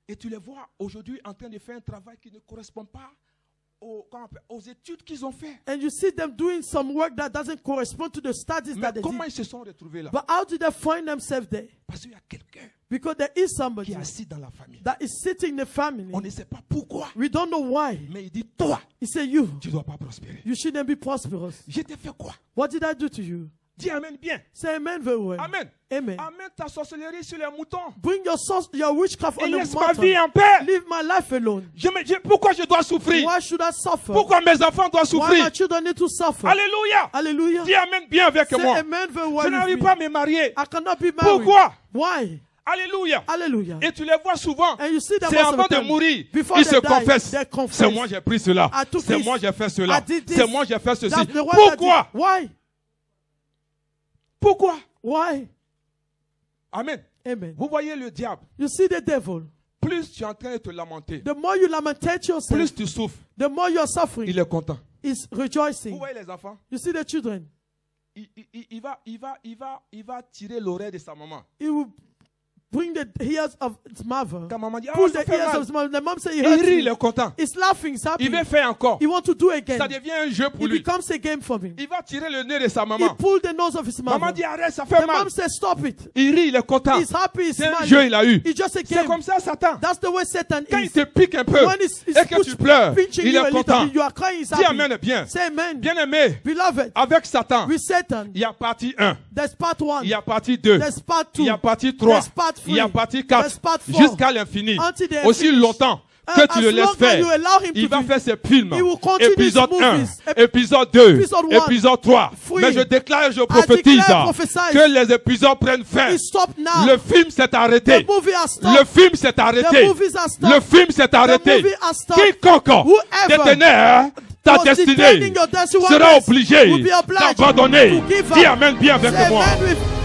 S1: Et tu les vois aujourd'hui en train de faire un travail qui ne correspond pas aux études qu'ils ont fait.
S2: And you see them doing some work that doesn't correspond to the studies
S1: Mais
S2: that they
S1: comment
S2: did.
S1: ils se sont retrouvés là?
S2: But how did they find themselves there?
S1: Parce qu'il y a quelqu'un
S2: Because there is
S1: qui
S2: somebody
S1: est assis dans la famille.
S2: that is sitting in the family.
S1: On ne sait pas pourquoi.
S2: We don't know why.
S1: Mais il dit, toi,
S2: He said, you
S1: tu ne dois pas prospérer.
S2: shouldn't be prosperous.
S1: Je t'ai fait quoi?
S2: What did I do to you?
S1: Dis amen bien.
S2: Say amen very well.
S1: Amen.
S2: Amen.
S1: Amène ta sorcellerie sur les moutons.
S2: Bring your witchcraft
S1: Et
S2: on the
S1: laisse ma vie
S2: mountain.
S1: en paix.
S2: Leave my life alone.
S1: Pourquoi je dois souffrir?
S2: Why should I suffer?
S1: Pourquoi mes enfants doivent
S2: Why
S1: souffrir?
S2: my children need to suffer?
S1: Alléluia.
S2: Hallelujah.
S1: Dis amen bien avec
S2: Say
S1: moi.
S2: amen very
S1: Je
S2: well with
S1: n'arrive
S2: me.
S1: pas à me marier.
S2: I cannot be married.
S1: Pourquoi?
S2: Why?
S1: Alléluia.
S2: Hallelujah.
S1: Et tu les vois souvent.
S2: And you see them
S1: C'est
S2: most of
S1: avant
S2: the
S1: de
S2: time.
S1: mourir.
S2: Before
S1: Ils
S2: they
S1: se
S2: die,
S1: confessent.
S2: they confess.
S1: C'est moi j'ai pris cela.
S2: I took
S1: C'est
S2: this.
S1: moi j'ai fait cela.
S2: I did this.
S1: C'est moi j'ai fait ceci.
S2: That's the one
S1: Pourquoi?
S2: that did. Why?
S1: Pourquoi?
S2: Why?
S1: Amen.
S2: Amen.
S1: Vous voyez le diable.
S2: You see the devil.
S1: Plus tu es en train de te lamenter,
S2: The more you lamentate yourself,
S1: plus tu souffres.
S2: the more you're suffering.
S1: Il est content.
S2: Is
S1: Vous
S2: rejoicing.
S1: voyez les enfants?
S2: You see the children.
S1: Il va tirer l'oreille de sa maman.
S2: He will bring the ears of his mother.
S1: Quand maman dit, ah,
S2: Pull
S1: ça
S2: the
S1: fait
S2: ears
S1: mal.
S2: of his mother. The mom says he
S1: Il
S2: hurts
S1: rit, il
S2: me.
S1: est content.
S2: He's laughing, he's happy.
S1: Il veut faire encore.
S2: He wants to do again.
S1: Ça devient un jeu pour
S2: It
S1: lui.
S2: becomes a game for him.
S1: Il va tirer le nez de sa
S2: He
S1: maman.
S2: pulled the nose of his
S1: Maman
S2: mother.
S1: dit, arrête, ça fait
S2: The
S1: mal.
S2: mom says, stop it.
S1: Il rit, il est content.
S2: He's happy, he's
S1: C'est un
S2: smiling.
S1: jeu, il a eu.
S2: It's just a
S1: C'est
S2: game.
S1: comme ça, Satan.
S2: That's the way Satan
S1: Quand il
S2: is.
S1: te pique un peu
S2: When he's
S1: et que tu pleures,
S2: pinching
S1: il
S2: you a
S1: est
S2: little
S1: content.
S2: bit, you are crying, he's
S1: Dis
S2: happy.
S1: amen bien.
S2: Say amen.
S1: Bien aimé,
S2: Beloved,
S1: avec Satan,
S2: with Satan,
S1: il y a partie 1,
S2: there's part 1,
S1: il y a partie 2,
S2: there's part 2,
S1: il y a partie 3,
S2: there's part 3,
S1: il y a partie
S2: there's
S1: 4,
S2: part 4,
S1: jusqu'à l'infini.
S2: until they are
S1: Aussi
S2: finished.
S1: longtemps que tu
S2: As
S1: le laisses
S2: long as
S1: faire,
S2: you allow him
S1: il
S2: to
S1: va
S2: do,
S1: faire ses films.
S2: he will continue
S1: Épisode
S2: his
S1: 1,
S2: movies.
S1: épisode 2,
S2: Episode 1,
S1: épisode 3.
S2: 3.
S1: Mais je déclare et je prophétise
S2: declare, prophesy.
S1: que les épisodes prennent fin.
S2: He stopped now.
S1: Le film s'est arrêté.
S2: The movie has
S1: Le
S2: stopped.
S1: film s'est arrêté.
S2: The movies are stopped.
S1: Le film s'est arrêté.
S2: movie has stopped.
S1: Quiconque
S2: Whoever
S1: détenait ta
S2: was
S1: destinée
S2: detaining your destiny
S1: sera obligé
S2: will be obliged
S1: d'abandonner.
S2: to give up.
S1: Dis amen bien avec
S2: Say
S1: moi.
S2: amen with